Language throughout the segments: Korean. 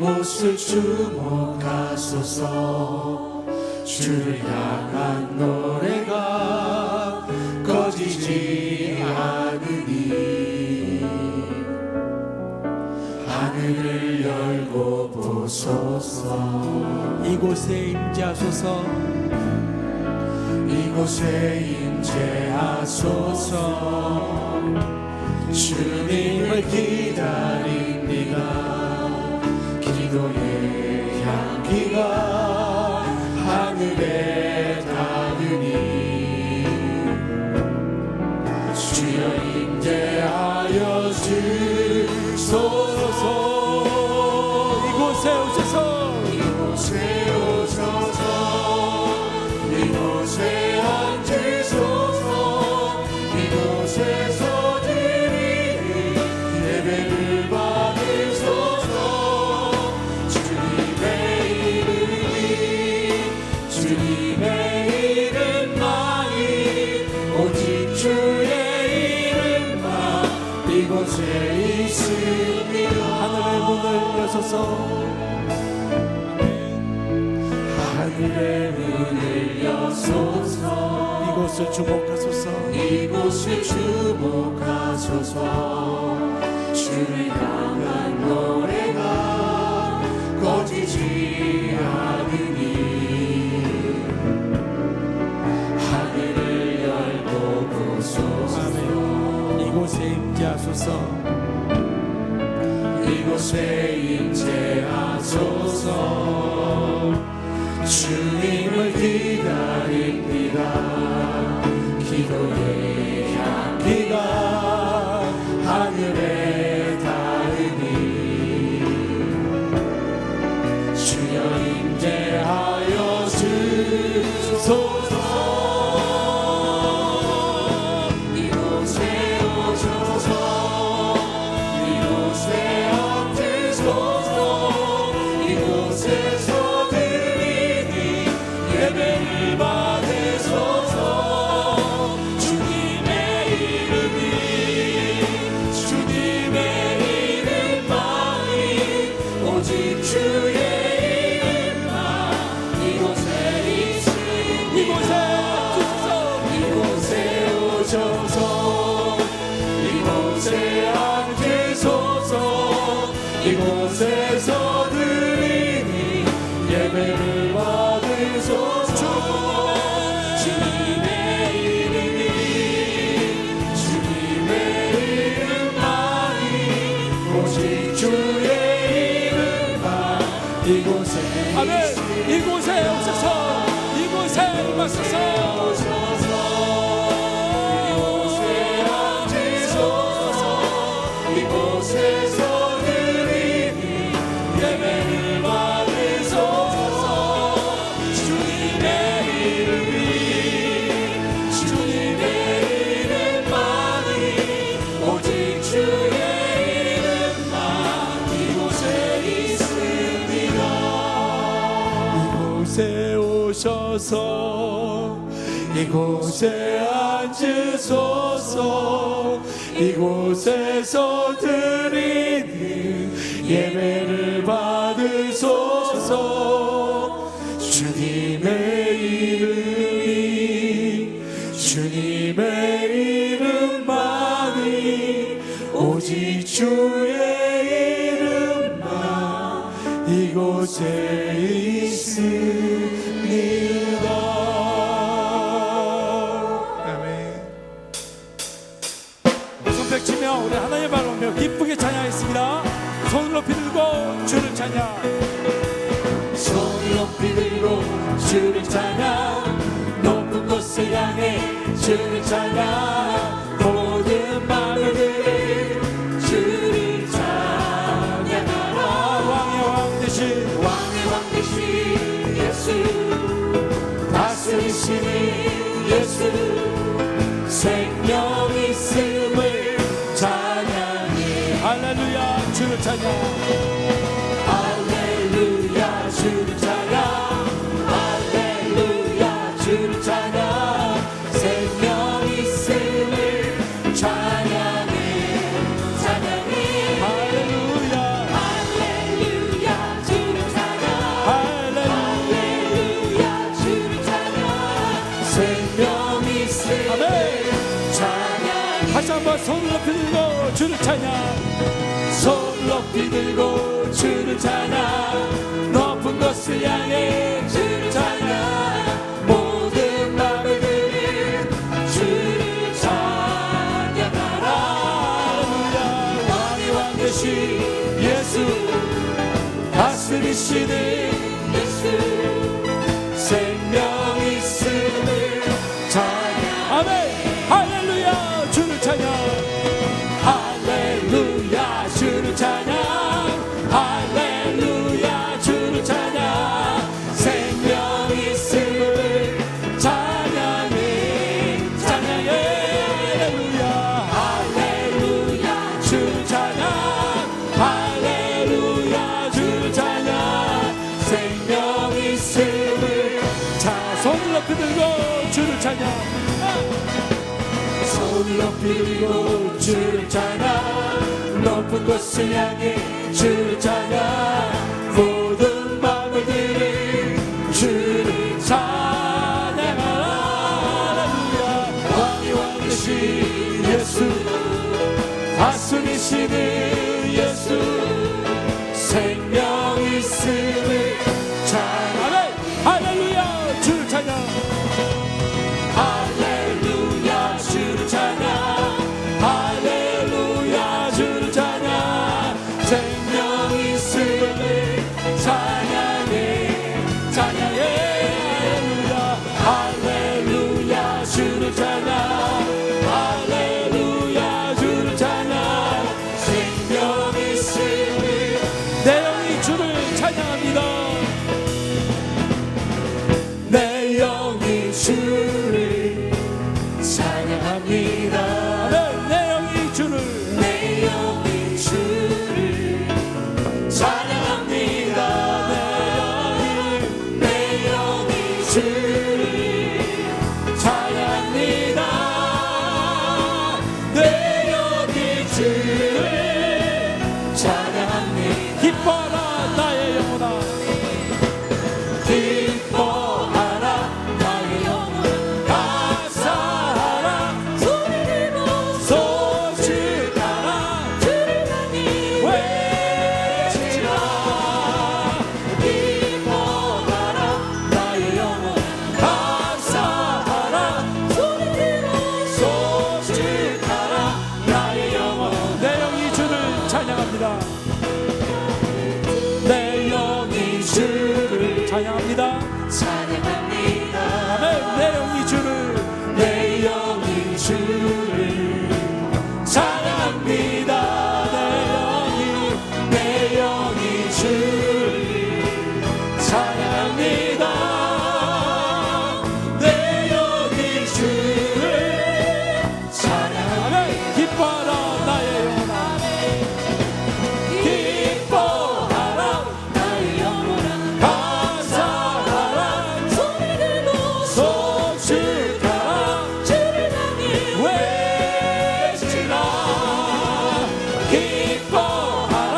이곳을 주목하소서. 주를 향한 노래가 꺼지지 않으니 하늘을 열고 보소서. 이곳에 임재하소서. 이곳에 임재하소서. 주님을 기다립니다. 기도의 향기가 하늘에 닿으니 주여 임재하여 주소서. 이곳에 오셔서 이곳에 오셔서 이곳에 앉으소서. 이곳에서 드리는 예배를 받으소서. 주님의 이름만이 오직 주의 이름만 이곳에 있습니다. 하늘의 문을 여소서. 하늘의 문을 여소서. 이곳을 주목하소서. 이곳을 주목하소서. 주를 향한 노래가 꺼지지 않으니 하늘을 열고 보소서. 이곳에 임재하소서. 이곳에 임재하소서. 주님을 기다립니다. 기도의 향기가 하늘에 닿으니 주여 임재하여 주소서. 이곳에 오셔서 이곳에 앉으소서. 이곳에서 예배를 받으소서. 주님의 이름만이 오직 주의 이름만 이곳에 있으니 이곳에 오셔서 이곳에 앉으소서. 이곳에서 드리니 예배를 받으소서. 주님의 이름만이 오직 주의 이름만 이곳에 아멘. 이곳에 오셔서. 이곳에 임하소서. 이곳에 앉으소서. 이곳에서 드리니 예배를 받으소서. 주님의 이름만이 오직 주의 이름만 이곳에 있습니다. 이곳에 오셔서. 이곳에 앉으소서. 이곳에서 드리는 예배를 받으소서. 주님의 이름만이 오직 주의 이름만 이곳에 있습니다. 아멘. 손뼉 치며 우리 하나님 바라보며 기쁘게 찬양했습니다. 손을 높이 들고 주를 찬양. 손을 높이 들고 주를 찬양. 높은 곳을 향해 주를 찬양. 모든 마음들을 주를 찬양하라. 왕의 왕 되신 예수 다스리시는 예수 생명 있음을 찬양해. 할렐루야 주를 찬양. 할렐루야 주를 찬양. 할렐루야 주를 찬양. 생명 있음을 찬양해. 할렐루야. 할렐루야 다시 한번 손을 높이 들고 주를 찬양. 손 높이 들고 주를 찬양. 높은 곳을 향해 주를 찬양. 모든 마음을 들인 주를 찬양하라. 왕의 왕 되신 예수, 다스리시는 예수, 생명 있음을 찬양. 아멘. 할렐루야 주를 찬양. 할렐루야 주를 찬양. 할렐루야 주를 찬양. 생명 있음을 찬양해 찬양해. 할렐루야 할렐루야 주를 찬양. 할렐루야 주를 찬양. 생명 있음을 자, 손을 높이 들고 주를 찬양. 손을 높이 들고 주를 찬양. 높은 곳을 향해 주를 찬양. 모든 마음을 들인 주를 찬양하라. 할렐루야. 왕의 왕 되신 예수, 다스리시는 예수, 생명 있음을 찬양하라. 할렐루야 주를 찬양. 할렐루야 주를 찬양. 할렐루야 주를 찬양. 생명 있음을 찬양해 찬양해. 할렐루야 할렐루야 주를 찬양. 할렐루야 주를 찬양. 생명 있음을 내 영이 주를 찬양합니다. 내 영이 주를 찬양합니다. 아멘. 내 영이 주를. 내 영이 주를 찬양합니다. 내 영이 주를 찬양합니다. 내 영이 주를 찬양합니다. 기뻐하라 나의 영혼아. 기뻐하라 나의 영혼. 감사하라 소리로 소축하라. 주를 향해 외치라. 기뻐하라 나의 영혼. 감사하라 소리로 소축하라. 나의 영혼. 내 영이 주를 찬양합니다. 내 영이 주를 찬양합니다. 찬양합니다. 아멘. 내 영이 주를. 내 영이 주를 찬양합니다. 내 영이 주를 찬양합니다. 내 영이 주를 찬양합니다. 아멘. 기뻐하라 나의 영혼아. 기뻐하라 나의 영혼아. 감사하라 소리로 소축하라. 주를 향해 외치라. 기뻐하라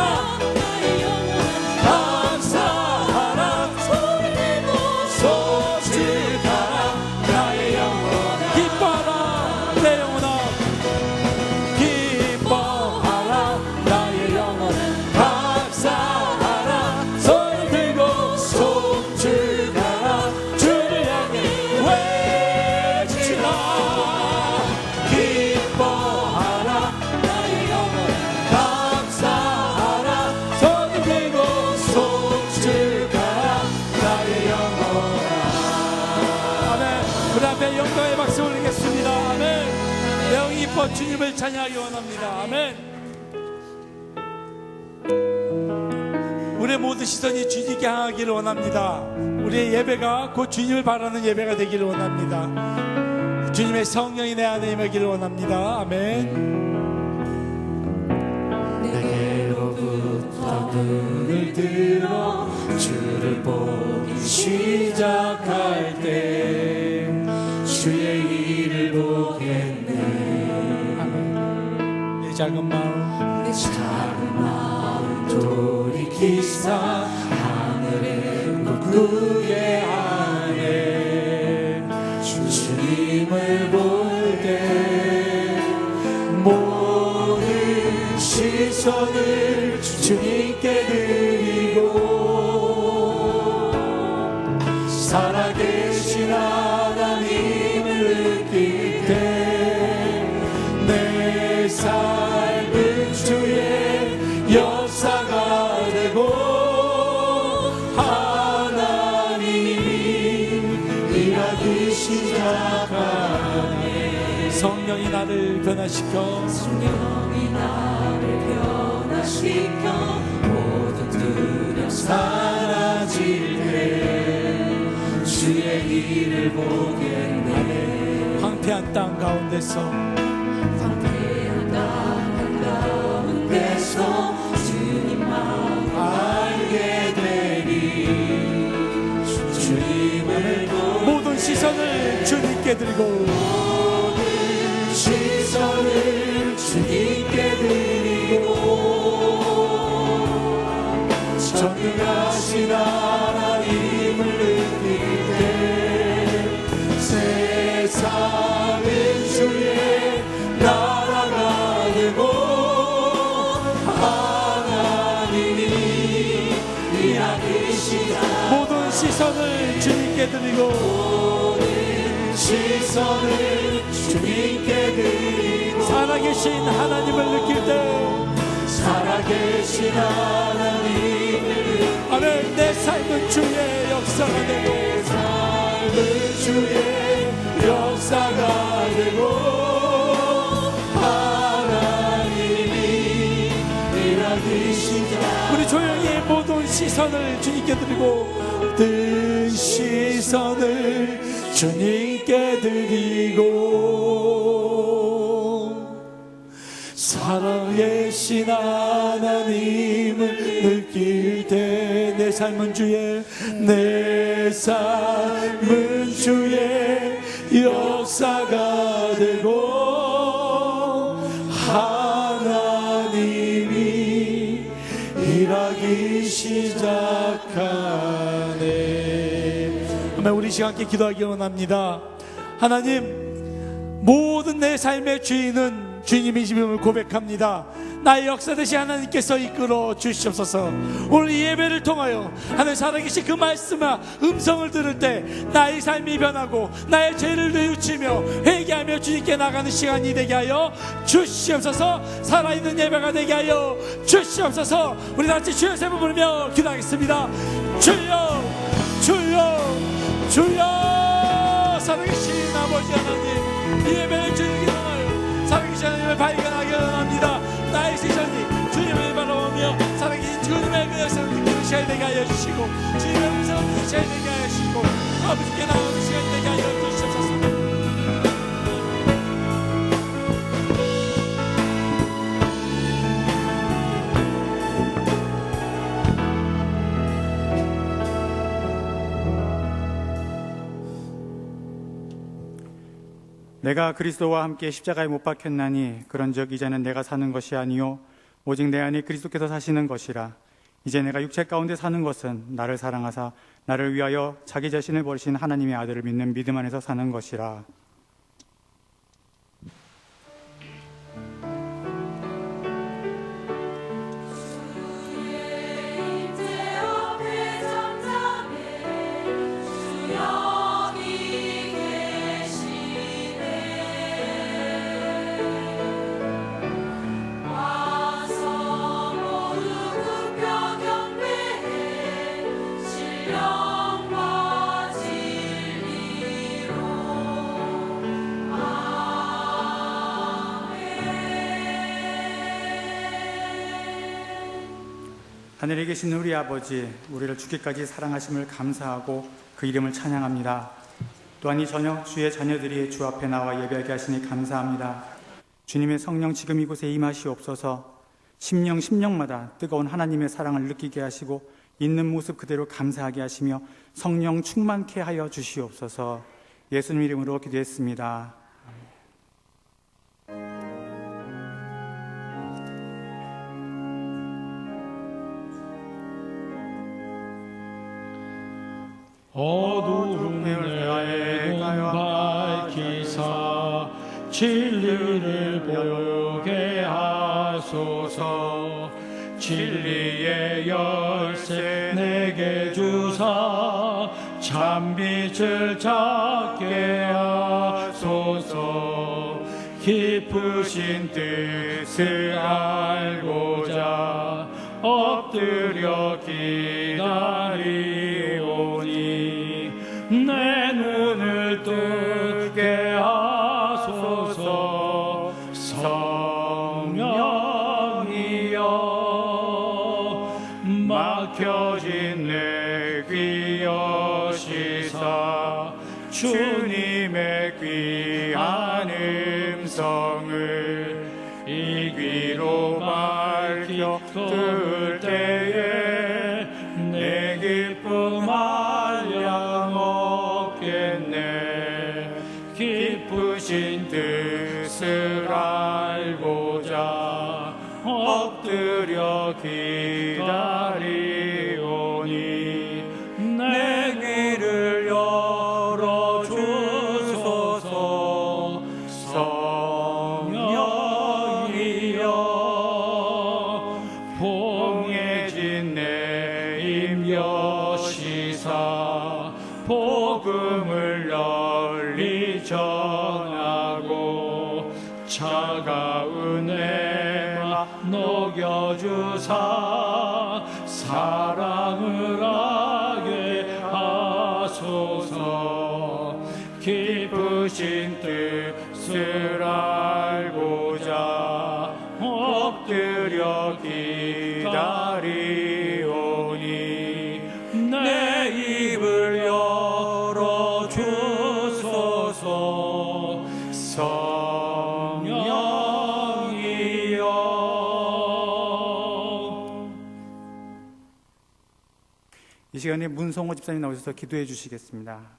나의 영혼아. 감사하라 소리로 소축하라. 나의 영혼아. 기뻐하라 내 영혼아. 기뻐하라 나의 영혼은. 감사하라 손 들고 소축하라. 주를 향해 외치라. 기뻐하라 나의 영혼은. 감사하라 손 들고 소축하라. 나의 영혼아. 아멘. 그 앞에 영광의 박수 올리겠습니다. 아멘. 내 영이 기뻐 주님을 찬양하기 원합니다. 아멘. 우리의 모든 시선이 주님께 향하기를 원합니다. 우리의 예배가 곧 주님을 바라는 예배가 되기를 원합니다. 주님의 성령이 내 안에 임하기를 원합니다. 아멘. 내게로부터 눈을 들어 주를 보기 시작할 때 주의 일을 보겠네. 내 작은 마음, 내 작은 마음 돌이키사 하늘의 구구의 안에 주님을 볼 때 시선을 주님께 드리고 살아계신 하나님을 느낄 때 내 삶은 주의 역사가 되고 하나님이 일하기 시작하네. 성령이 나를 변화시켜 성령이 나를 변화시켜 모든 두려움 사라질 때 주의 일을 보겠네. 황폐한 땅 가운데서 황폐한 땅 가운데서 주님 마음 알게 되리. 주님을 모든 시선을 주님께 들고 모든 시선을 주님께 드리고 전능하신 하나님을 느낄 때 세상은 주의 나라가 되고 하나님이 일하기 시작. 모든 시선을 주님께 드리고 시선을 주님께 드리고 살아계신 하나님을 느낄 때 살아계신 하나님을 아멘. 내 삶은 주의 역사가 되고 삶은 주의 역사가 되고 하나님이 일하기 시작. 우리 조용히 모든 시선을 주님께 드리고 모든 시선을 주님께 드리고 살아계신 하나님을 느낄 때 내 삶은 주의 역사가 되고 하나님이 일하기 시작하네. 아멘. 우리 시간 함께 기도하기 원합니다. 하나님, 모든 내 삶의 주인은 주님이심을 고백합니다. 나의 역사 되신 하나님께서 이끌어 주시옵소서. 오늘 이 예배를 통하여 하나님 살아계신 그 말씀과 음성을 들을 때 나의 삶이 변하고 나의 죄를 뉘우치며 회개하며 주님께 나가는 시간이 되게 하여 주시옵소서. 살아있는 예배가 되게 하여 주시옵소서. 우리 다같이 주여 세 번 부르며 기도하겠습니다. 주여 주여 주여. 살아계신 아버지 하나님, 이 예배를 주님께 통하여 살아계신 하나님을 발견하기 원합니다. 나의 시선이 주님을 바라보며 살아계신 주님의 그 역사를 느끼는 시간이 되게 하여 주시고 주님의 음성을 듣는 시간이 되게 하여 주시고 아버지께 나아가는 시간이 되게 하여 주시옵소서. 내가 그리스도와 함께 십자가에 못 박혔나니 그런즉 이제는 내가 사는 것이 아니요 오직 내 안에 그리스도께서 사시는 것이라. 이제 내가 육체 가운데 사는 것은 나를 사랑하사 나를 위하여 자기 자신을 버리신 하나님의 아들을 믿는 믿음 안에서 사는 것이라. 하늘에 계신 우리 아버지, 우리를 죽기까지 사랑하심을 감사하고 그 이름을 찬양합니다. 또한 이 저녁 주의 자녀들이 주 앞에 나와 예배하게 하시니 감사합니다. 주님의 성령 지금 이곳에 임하시옵소서. 심령마다 뜨거운 하나님의 사랑을 느끼게 하시고 있는 모습 그대로 감사하게 하시며 성령 충만케 하여 주시옵소서. 예수님 이름으로 기도했습니다. 어두움을 밝히사 진리를 보게 하소서. 진리의 열쇠 내게 주사 참빛을 찾게 하소서. 깊으신 뜻을 알고자 엎드려 기다리오니 내 눈을 뜨게 하소서. 성령이여 막혀진 내 귀 여시사 주님의 귀한 음성을 이 귀로 밝혀 들 때에 내 기쁨 한량 없겠네. 깊으신 뜻을 알고자 엎드려 기다리오니 내 귀를 열어주소서. 성령이여 봉해진 내 입 여시사 복음을 널리 전하고 차가운 내마 녹여주사 사랑을 하게 하소서. 깊으신 뜻을 알고자 엎드려 기다리오니 내 입을 열어주소서. 성령이여. 이 시간에 문성호 집사님 나오셔서 기도해 주시겠습니다.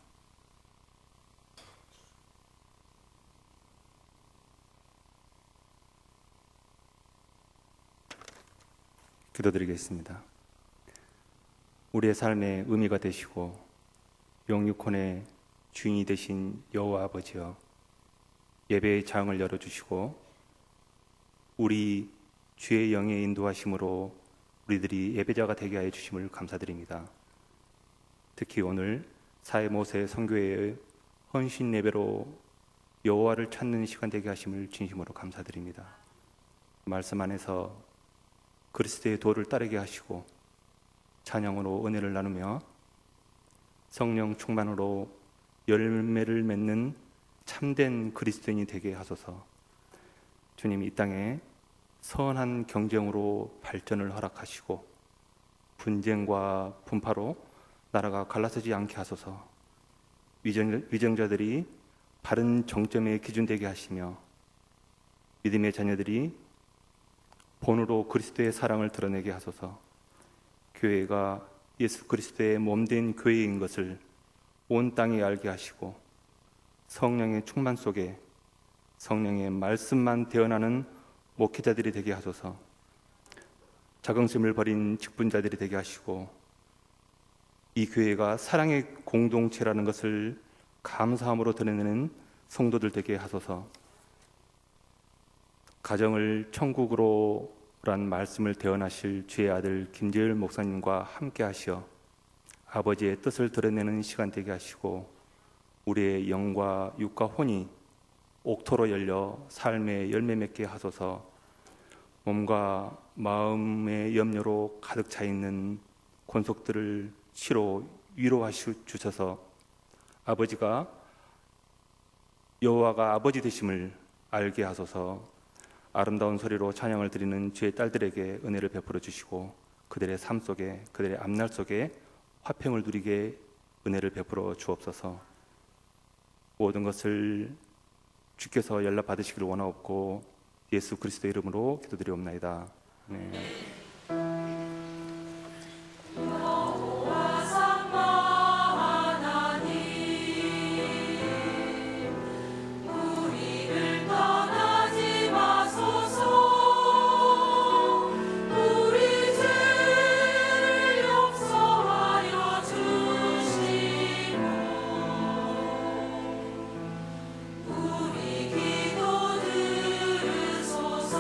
기도드리겠습니다. 우리의 삶에 의미가 되시고 영육혼의 주인이 되신 여호와 아버지여, 예배의 장을 열어주시고 우리 주의 영의 인도하심으로 우리들이 예배자가 되게 하여 주심을 감사드립니다. 특히 오늘 사회모세 선교회의 헌신 예배로 여호와를 찾는 시간 되게 하심을 진심으로 감사드립니다. 말씀 안에서 그리스도의 도를 따르게 하시고 찬양으로 은혜를 나누며 성령 충만으로 열매를 맺는 참된 그리스도인이 되게 하소서. 주님, 이 땅에 선한 경쟁으로 발전을 허락하시고 분쟁과 분파로 나라가 갈라서지 않게 하소서. 위정자들이 바른 정점의 기준 되게 하시며 믿음의 자녀들이 본으로 그리스도의 사랑을 드러내게 하소서. 교회가 예수 그리스도의 몸된 교회인 것을 온 땅에 알게 하시고 성령의 충만 속에 성령의 말씀만 대언하는 목회자들이 되게 하소서. 자긍심을 버린 직분자들이 되게 하시고 이 교회가 사랑의 공동체라는 것을 감사함으로 드러내는 성도들 되게 하소서. 가정을 천국으로 란 말씀을 대언하실 주의 아들 김재율 목사님과 함께 하시어 아버지의 뜻을 드러내는 시간 되게 하시고 우리의 영과 육과 혼이 옥토로 열려 삶의 열매 맺게 하소서. 몸과 마음의 염려로 가득 차 있는 권속들을 치료 위로하시 주셔서 아버지가 여호와가 아버지 되심을 알게 하소서. 아름다운 소리로 찬양을 드리는 주의 딸들에게 은혜를 베풀어 주시고 그들의 삶 속에 그들의 앞날 속에 화평을 누리게 은혜를 베풀어 주옵소서. 모든 것을 주께서 연락 받으시기를 원하옵고 예수 그리스도의 이름으로 기도드리옵나이다. 아멘. 우리 기도 들으소서.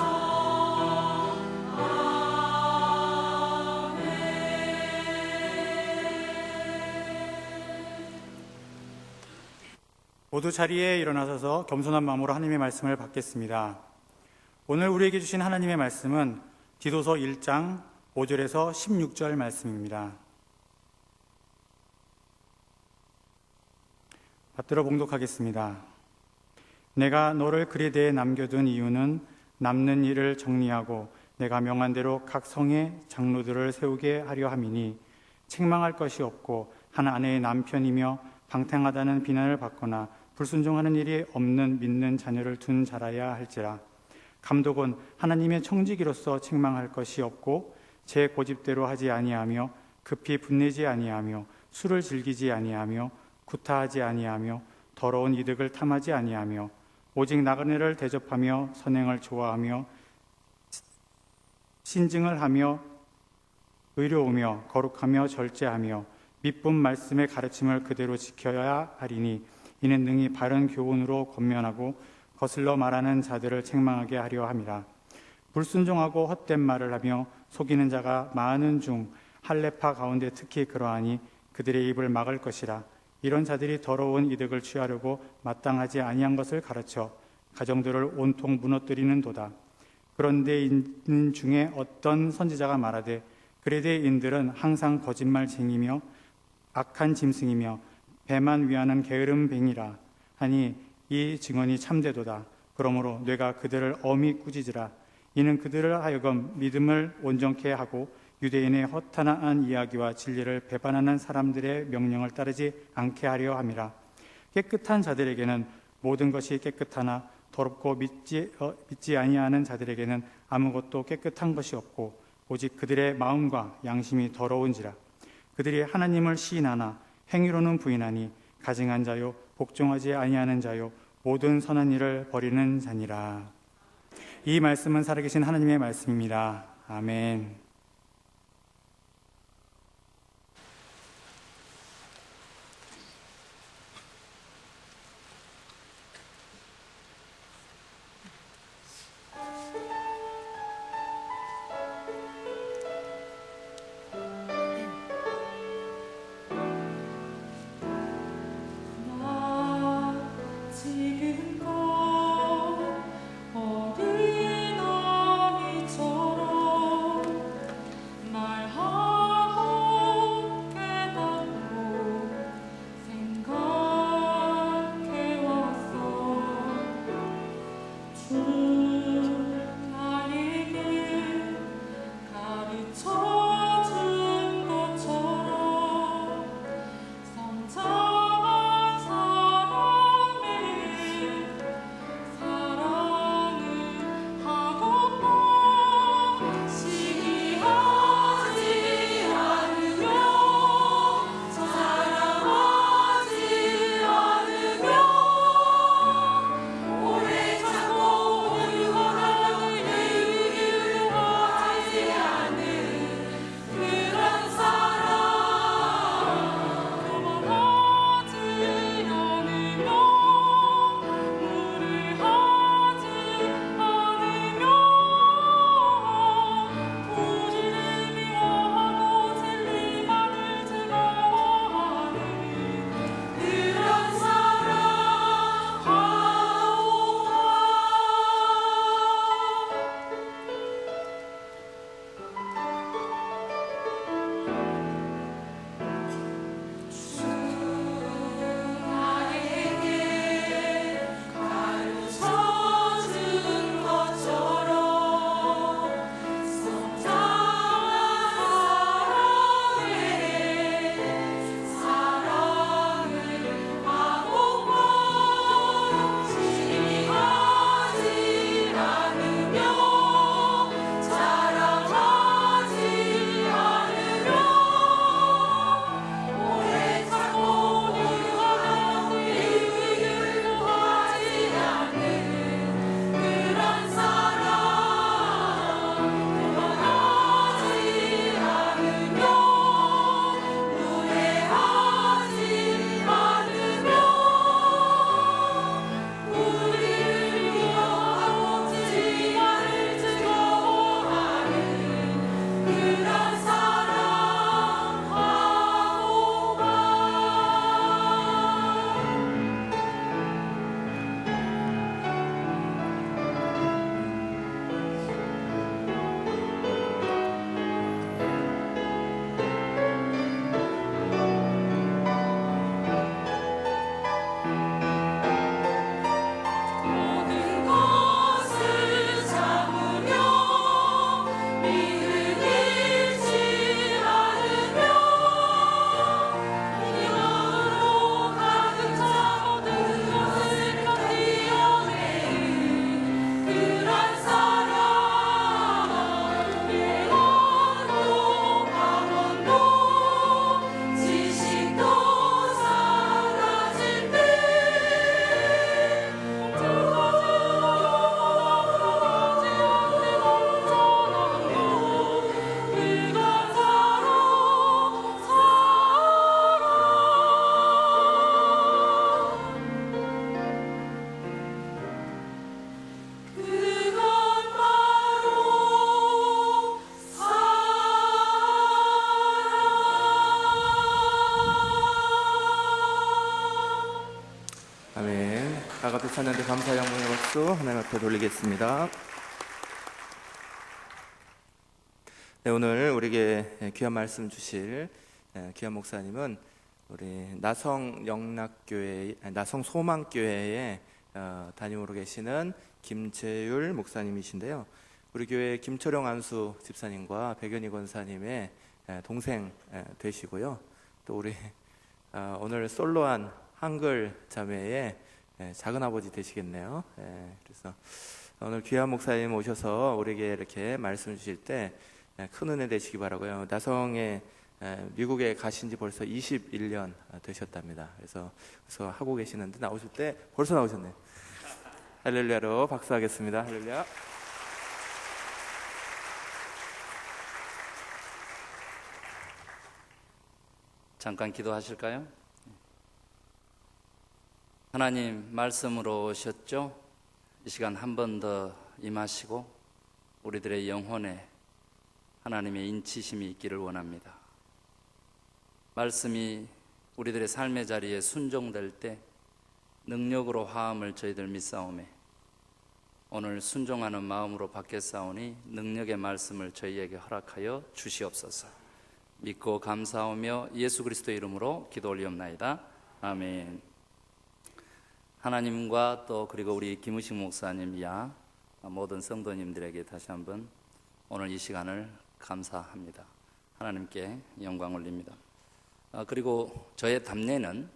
모두 자리에 일어나셔서 겸손한 마음으로 하나님의 말씀을 받겠습니다. 오늘 우리에게 주신 하나님의 말씀은 디도서 1장 5절에서 16절 말씀입니다. 받들어 봉독하겠습니다. 내가 너를 글에 대해 남겨둔 이유는 남는 일을 정리하고 내가 명한 대로 각 성의 장로들을 세우게 하려 함이니 책망할 것이 없고 한 아내의 남편이며 방탕하다는 비난을 받거나 불순종하는 일이 없는 믿는 자녀를 둔 자라야 할지라. 감독은 하나님의 청지기로서 책망할 것이 없고 제 고집대로 하지 아니하며 급히 분내지 아니하며 술을 즐기지 아니하며 구타하지 아니하며 더러운 이득을 탐하지 아니하며 오직 나그네를 대접하며 선행을 좋아하며 신증을 하며 의로우며 거룩하며 절제하며 미쁜 말씀의 가르침을 그대로 지켜야 하리니 이는 능히 바른 교훈으로 권면하고 거슬러 말하는 자들을 책망하게 하려 함이라. 불순종하고 헛된 말을 하며 속이는 자가 많은 중 할례파 가운데 특히 그러하니 그들의 입을 막을 것이라. 이런 자들이 더러운 이득을 취하려고 마땅하지 아니한 것을 가르쳐 가정들을 온통 무너뜨리는 도다. 그런데 인 중에 어떤 선지자가 말하되 그레데 인들은 항상 거짓말쟁이며 악한 짐승이며 배만 위하는 게으름 뱅이라 하니 이 증언이 참되도다. 그러므로 뇌가 그들을 엄히 꾸짖으라. 이는 그들을 하여금 믿음을 온전케 하고 유대인의 허탄한 이야기와 진리를 배반하는 사람들의 명령을 따르지 않게 하려 함이라. 깨끗한 자들에게는 모든 것이 깨끗하나 더럽고 믿지 아니하는 자들에게는 아무것도 깨끗한 것이 없고 오직 그들의 마음과 양심이 더러운지라. 그들이 하나님을 시인하나 행위로는 부인하니 가증한 자요 복종하지 아니하는 자요 모든 선한 일을 버리는 자니라. 이 말씀은 살아계신 하나님의 말씀입니다. 아멘. 지금껏 어린아이처럼 아가페 찬양대 감사 영광의 박수 하나님 앞에 돌리겠습니다. 네, 오늘 우리에게 귀한 말씀 주실 귀한 목사님은 우리 나성 소망교회에 담임으로 계시는 김재율 목사님이신데요. 우리 교회 김철영 안수 집사님과 백연희 권사님의 동생 되시고요. 또 우리 오늘 솔로한 한글 자매의 작은 아버지 되시겠네요. 그래서 오늘 귀한 목사님 오셔서 우리에게 이렇게 말씀 주실 때 큰 은혜 되시기 바라고요. 나성에 미국에 가신 지 벌써 21년 되셨답니다. 그래서 하고 계시는데 나오실 때 벌써 나오셨네요. 할렐루야로 박수하겠습니다. 할렐루야. 잠깐 기도하실까요? 하나님 말씀으로 오셨죠? 이 시간 한 번 더 임하시고 우리들의 영혼에 하나님의 인치심이 있기를 원합니다. 말씀이 우리들의 삶의 자리에 순종될 때 능력으로 화함을 저희들 믿사오매 오늘 순종하는 마음으로 받겠사오니 능력의 말씀을 저희에게 허락하여 주시옵소서. 믿고 감사하며 예수 그리스도의 이름으로 기도 올리옵나이다. 아멘. 하나님과 또 그리고 우리 김우식 목사님 이하 모든 성도님들에게 다시 한번 오늘 이 시간을 감사합니다. 하나님께 영광 올립니다. 그리고 저의 답례는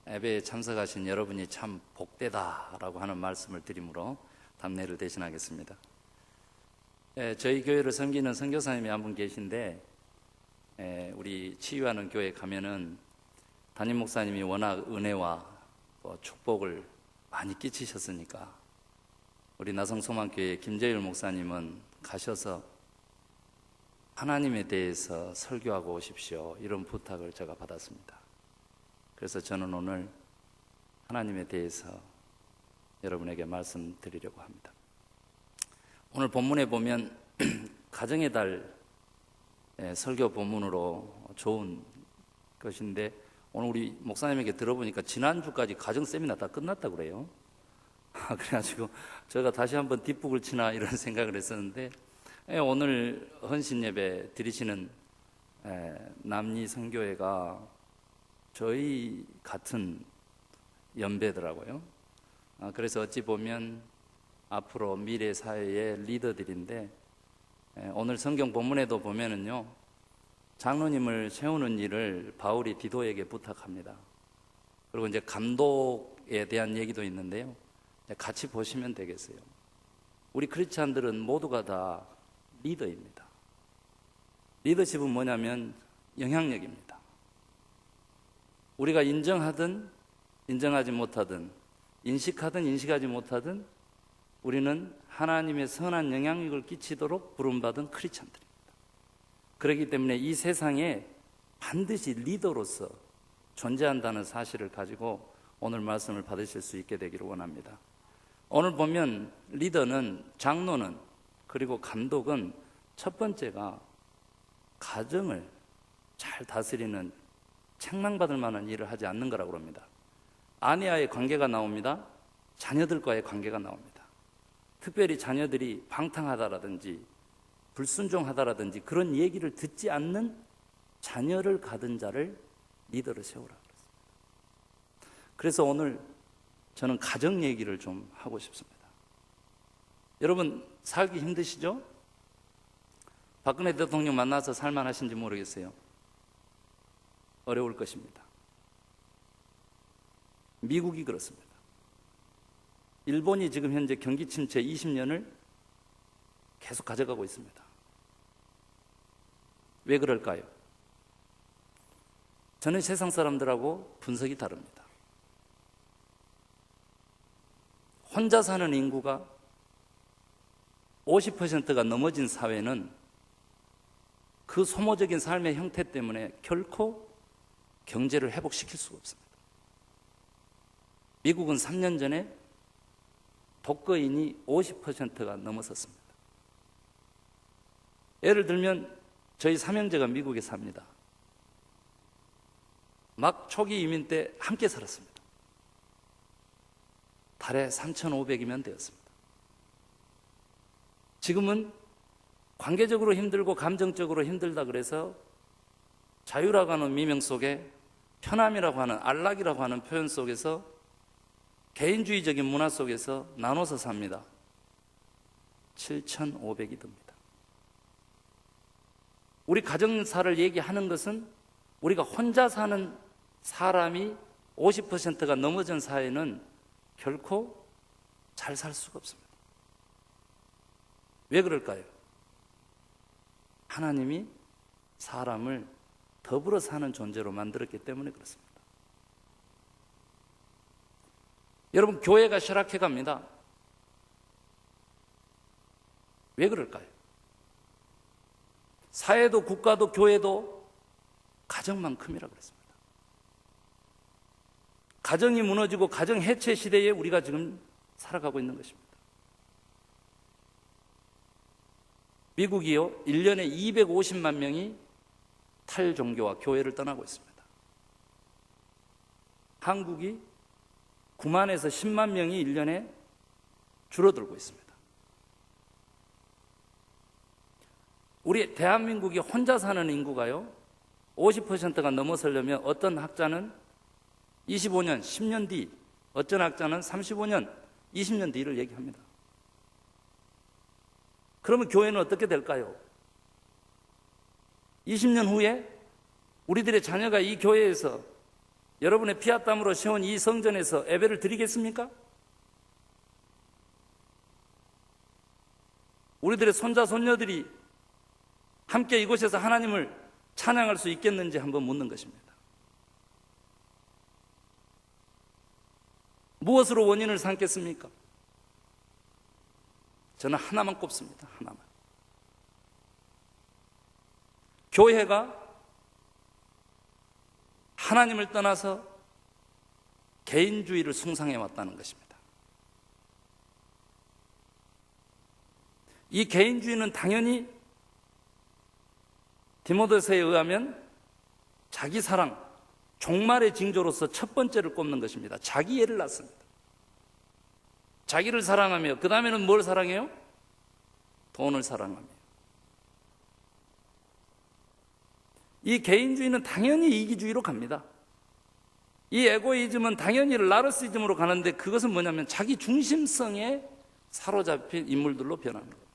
예배에 참석하신 여러분이 참 복되다라고 하는 말씀을 드림으로 답례를 대신하겠습니다. 저희 교회를 섬기는 선교사님이 한 분 계신데 우리 치유하는 교회에 가면은 담임 목사님이 워낙 은혜와 축복을 많이 끼치셨으니까 우리 나성소망교회 김재율 목사님은 가셔서 하나님에 대해서 설교하고 오십시오 이런 부탁을 제가 받았습니다. 그래서 저는 오늘 하나님에 대해서 여러분에게 말씀드리려고 합니다. 오늘 본문에 보면 가정의 달 설교 본문으로 좋은 것인데 오늘 우리 목사님에게 들어보니까 지난주까지 가정 세미나 다 끝났다고 그래요. 그래가지고 제가 다시 한번 뒷북을 치나 이런 생각을 했었는데 오늘 헌신 예배 드리시는 남리 선교회가 저희 같은 연배더라고요. 그래서 어찌 보면 앞으로 미래 사회의 리더들인데 오늘 성경 본문에도 보면은요 장로님을 세우는 일을 바울이 디도에게 부탁합니다. 그리고 이제 감독에 대한 얘기도 있는데요. 같이 보시면 되겠어요. 우리 크리스찬들은 모두가 다 리더입니다. 리더십은 뭐냐면 영향력입니다. 우리가 인정하든 인정하지 못하든 인식하든 인식하지 못하든 우리는 하나님의 선한 영향력을 끼치도록 부름받은 크리스찬들입니다. 그렇기 때문에 이 세상에 반드시 리더로서 존재한다는 사실을 가지고 오늘 말씀을 받으실 수 있게 되기를 원합니다. 오늘 보면 리더는, 장로는, 그리고 감독은 첫 번째가 가정을 잘 다스리는 책망받을 만한 일을 하지 않는 거라고 합니다. 아내와의 관계가 나옵니다. 자녀들과의 관계가 나옵니다. 특별히 자녀들이 방탕하다라든지 불순종하다라든지 그런 얘기를 듣지 않는 자녀를 가진 자를 리더로 세우라 그랬습니다. 그래서 오늘 저는 가정 얘기를 좀 하고 싶습니다. 여러분 살기 힘드시죠? 박근혜 대통령 만나서 살만하신지 모르겠어요. 어려울 것입니다. 미국이 그렇습니다. 일본이 지금 현재 경기 침체 20년을 계속 가져가고 있습니다. 왜 그럴까요? 저는 세상 사람들하고 분석이 다릅니다. 혼자 사는 인구가 50%가 넘어진 사회는 그 소모적인 삶의 형태 때문에 결코 경제를 회복시킬 수가 없습니다. 미국은 3년 전에 독거인이 50%가 넘어섰습니다. 예를 들면 저희 삼형제가 미국에 삽니다. 막 초기 이민 때 함께 살았습니다. 달에 3,500이면 되었습니다. 지금은 관계적으로 힘들고 감정적으로 힘들다 그래서 자유라고 하는 미명 속에 편함이라고 하는 안락이라고 하는 표현 속에서 개인주의적인 문화 속에서 나눠서 삽니다. 7,500이 듭니다. 우리 가정사를 얘기하는 것은 우리가 혼자 사는 사람이 50%가 넘어진 사회는 결코 잘 살 수가 없습니다. 왜 그럴까요? 하나님이 사람을 더불어 사는 존재로 만들었기 때문에 그렇습니다. 여러분, 교회가 쇠락해 갑니다. 왜 그럴까요? 사회도 국가도 교회도 가정만큼이라 그랬습니다. 가정이 무너지고 가정 해체 시대에 우리가 지금 살아가고 있는 것입니다. 미국이요, 1년에 250만 명이 탈종교와 교회를 떠나고 있습니다. 한국이 9만에서 10만 명이 1년에 줄어들고 있습니다. 우리 대한민국이 혼자 사는 인구가요, 50%가 넘어서려면 어떤 학자는 25년, 10년 뒤, 어떤 학자는 35년, 20년 뒤를 얘기합니다. 그러면 교회는 어떻게 될까요? 20년 후에 우리들의 자녀가 이 교회에서 여러분의 피와 땀으로 세운 이 성전에서 예배를 드리겠습니까? 우리들의 손자, 손녀들이 함께 이곳에서 하나님을 찬양할 수 있겠는지 한번 묻는 것입니다. 무엇으로 원인을 삼겠습니까? 저는 하나만 꼽습니다. 하나만. 교회가 하나님을 떠나서 개인주의를 숭상해 왔다는 것입니다. 이 개인주의는 당연히 디모데서에 의하면 자기 사랑, 종말의 징조로서 첫 번째를 꼽는 것입니다. 자기 애를 낳습니다. 자기를 사랑하며 그 다음에는 뭘 사랑해요? 돈을 사랑하며. 이 개인주의는 당연히 이기주의로 갑니다. 이 에고이즘은 당연히 나르시즘으로 가는데 그것은 뭐냐면 자기 중심성에 사로잡힌 인물들로 변하는 겁니다.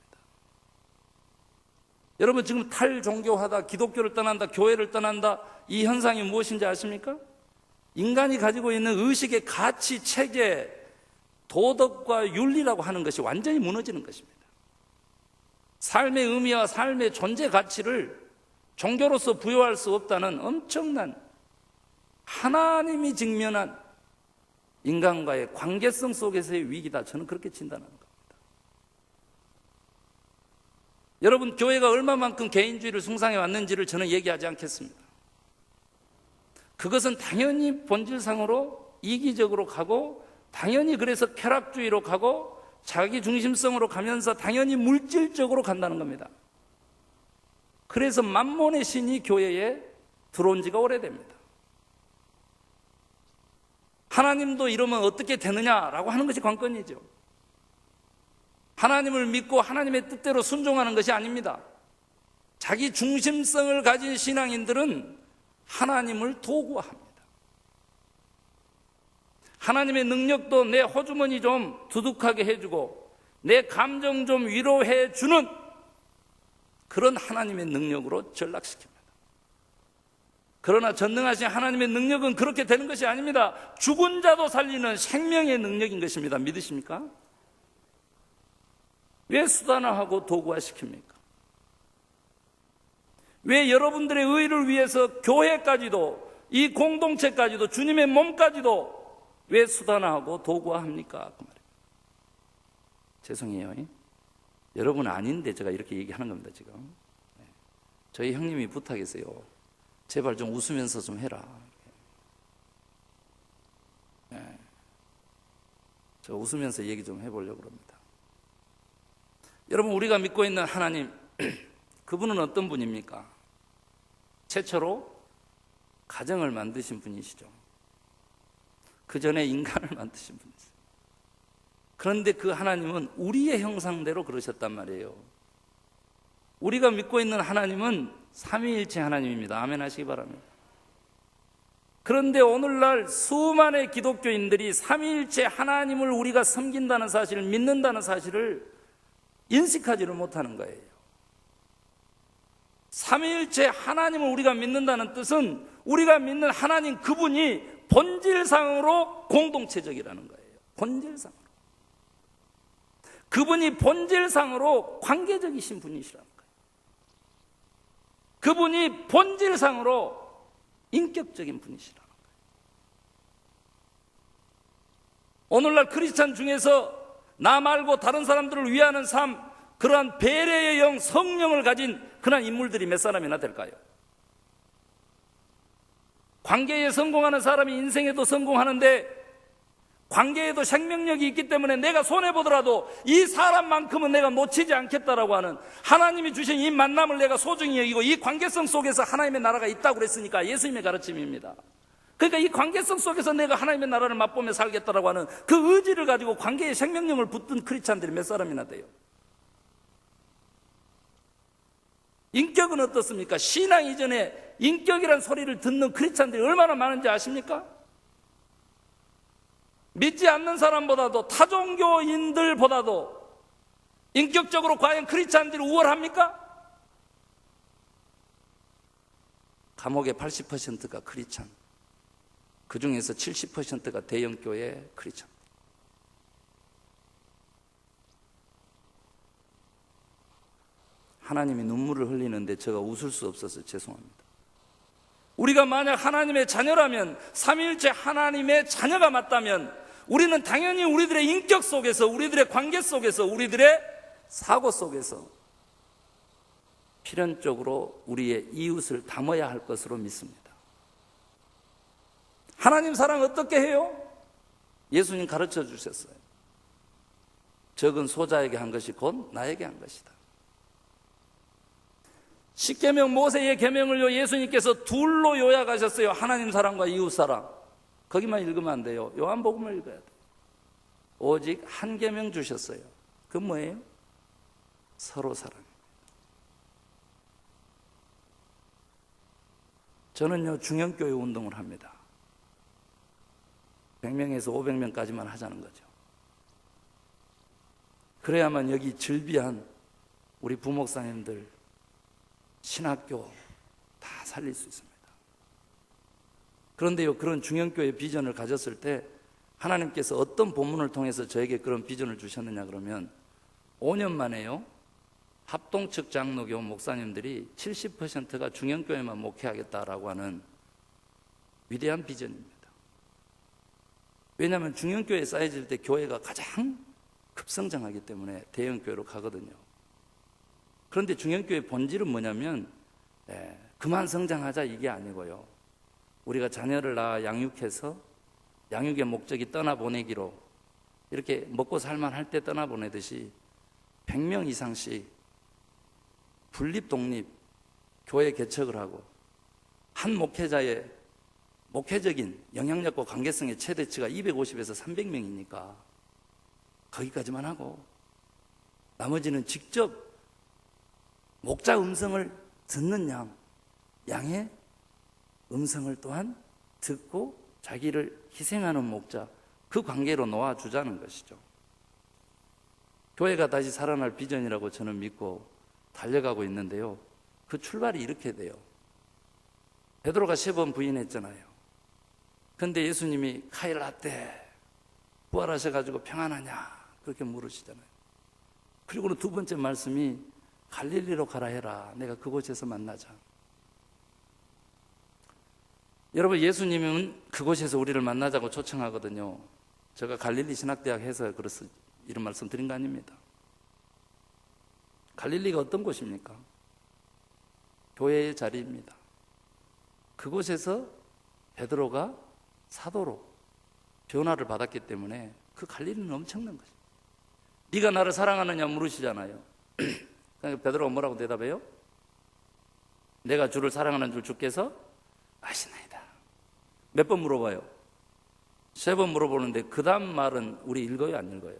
여러분, 지금 탈종교하다, 기독교를 떠난다, 교회를 떠난다, 이 현상이 무엇인지 아십니까? 인간이 가지고 있는 의식의 가치, 체계, 도덕과 윤리라고 하는 것이 완전히 무너지는 것입니다. 삶의 의미와 삶의 존재 가치를 종교로서 부여할 수 없다는 엄청난 하나님이 직면한 인간과의 관계성 속에서의 위기다. 저는 그렇게 진단하는 겁니다. 여러분, 교회가 얼마만큼 개인주의를 숭상해 왔는지를 저는 얘기하지 않겠습니다. 그것은 당연히 본질상으로 이기적으로 가고, 당연히 그래서 쾌락주의로 가고, 자기 중심성으로 가면서 당연히 물질적으로 간다는 겁니다. 그래서 만몬의 신이 교회에 들어온 지가 오래됩니다. 하나님도 이러면 어떻게 되느냐라고 하는 것이 관건이죠. 하나님을 믿고 하나님의 뜻대로 순종하는 것이 아닙니다. 자기 중심성을 가진 신앙인들은 하나님을 도구화합니다. 하나님의 능력도 내 호주머니 좀 두둑하게 해주고 내 감정 좀 위로해 주는 그런 하나님의 능력으로 전락시킵니다. 그러나 전능하신 하나님의 능력은 그렇게 되는 것이 아닙니다. 죽은 자도 살리는 생명의 능력인 것입니다. 믿으십니까? 왜 수단화하고 도구화시킵니까? 왜 여러분들의 의를 위해서 교회까지도, 이 공동체까지도, 주님의 몸까지도 왜 수단화하고 도구화합니까? 그 말이에요. 죄송해요. 여러분 아닌데 제가 이렇게 얘기하는 겁니다. 지금 저희 형님이 부탁했어요. 제발 좀 웃으면서 좀 해라. 저 웃으면서 얘기 좀 해보려고 합니다. 여러분, 우리가 믿고 있는 하나님, 그분은 어떤 분입니까? 최초로 가정을 만드신 분이시죠. 그 전에 인간을 만드신 분이세요. 그런데 그 하나님은 우리의 형상대로 그러셨단 말이에요. 우리가 믿고 있는 하나님은 삼위일체 하나님입니다. 아멘 하시기 바랍니다. 그런데 오늘날 수많은 기독교인들이 삼위일체 하나님을 우리가 섬긴다는 사실을, 믿는다는 사실을 인식하지를 못하는 거예요. 삼위일체 하나님을 우리가 믿는다는 뜻은 우리가 믿는 하나님 그분이 본질상으로 공동체적이라는 거예요. 본질상으로. 그분이 본질상으로 관계적이신 분이시라는 거예요. 그분이 본질상으로 인격적인 분이시라는 거예요. 오늘날 크리스찬 중에서 나 말고 다른 사람들을 위하는 삶, 그러한 배려의 영, 성령을 가진 그런 인물들이 몇 사람이나 될까요? 관계에 성공하는 사람이 인생에도 성공하는데 관계에도 생명력이 있기 때문에 내가 손해보더라도 이 사람만큼은 내가 놓치지 않겠다라고 하는 하나님이 주신 이 만남을 내가 소중히 여기고 이 관계성 속에서 하나님의 나라가 있다고 그랬으니까 예수님의 가르침입니다. 그러니까 이 관계성 속에서 내가 하나님의 나라를 맛보며 살겠다라고 하는 그 의지를 가지고 관계에 생명력을 붙든 크리스찬들이 몇 사람이나 돼요. 인격은 어떻습니까? 신앙 이전에 인격이란 소리를 듣는 크리스찬들이 얼마나 많은지 아십니까? 믿지 않는 사람보다도 타종교인들보다도 인격적으로 과연 크리스찬들이 우월합니까? 감옥의 80%가 크리스찬, 그 중에서 70%가 대형교회 크리스찬. 하나님이 눈물을 흘리는데 제가 웃을 수 없어서 죄송합니다. 우리가 만약 하나님의 자녀라면, 삼위일체 하나님의 자녀가 맞다면 우리는 당연히 우리들의 인격 속에서, 우리들의 관계 속에서, 우리들의 사고 속에서 필연적으로 우리의 이웃을 담아야 할 것으로 믿습니다. 하나님 사랑 어떻게 해요? 예수님 가르쳐 주셨어요. 적은 소자에게 한 것이 곧 나에게 한 것이다. 십계명 모세의 계명을요 예수님께서 둘로 요약하셨어요. 하나님 사랑과 이웃 사랑. 거기만 읽으면 안 돼요. 요한복음을 읽어야 돼요. 오직 한 계명 주셨어요. 그건 뭐예요? 서로 사랑. 저는요 중형교회 운동을 합니다. 100명에서 500명까지만 하자는 거죠. 그래야만 여기 즐비한 우리 부목사님들, 신학교 다 살릴 수 있습니다. 그런데요, 그런 중형교회 비전을 가졌을 때 하나님께서 어떤 본문을 통해서 저에게 그런 비전을 주셨느냐 그러면 5년 만에요, 합동측 장로교 목사님들이 70%가 중형교회만 목회하겠다라고 하는 위대한 비전입니다. 왜냐하면 중형교회 쌓여질 때 교회가 가장 급성장하기 때문에 대형교회로 가거든요. 그런데 중형교회 본질은 뭐냐면 그만 성장하자 이게 아니고요, 우리가 자녀를 낳아 양육해서 양육의 목적이 떠나보내기로, 이렇게 먹고 살만할 때 떠나보내듯이 100명 이상씩 분립 독립 교회 개척을 하고 한 목회자의 목회적인 영향력과 관계성의 최대치가 250에서 300명이니까 거기까지만 하고 나머지는 직접 목자 음성을 듣는 양의 음성을 또한 듣고 자기를 희생하는 목자, 그 관계로 놓아주자는 것이죠. 교회가 다시 살아날 비전이라고 저는 믿고 달려가고 있는데요, 그 출발이 이렇게 돼요. 베드로가 3번 부인했잖아요. 그런데 예수님이 카일라떼 부활하셔가지고 평안하냐 그렇게 물으시잖아요. 그리고는 두 번째 말씀이 갈릴리로 가라 해라, 내가 그곳에서 만나자. 여러분, 예수님은 그곳에서 우리를 만나자고 초청하거든요. 제가 갈릴리 신학대학 해서 그래서 이런 말씀 드린 거 아닙니다. 갈릴리가 어떤 곳입니까? 교회의 자리입니다. 그곳에서 베드로가 사도로 변화를 받았기 때문에 그 갈릴리는 엄청난 것입니다. 네가 나를 사랑하느냐 물으시잖아요. 그러니까 베드로가 뭐라고 대답해요? 내가 주를 사랑하는 줄 주께서 아시나이다. 몇 번 물어봐요? 3번 물어보는데 그 다음 말은 우리 읽어요, 안 읽어요?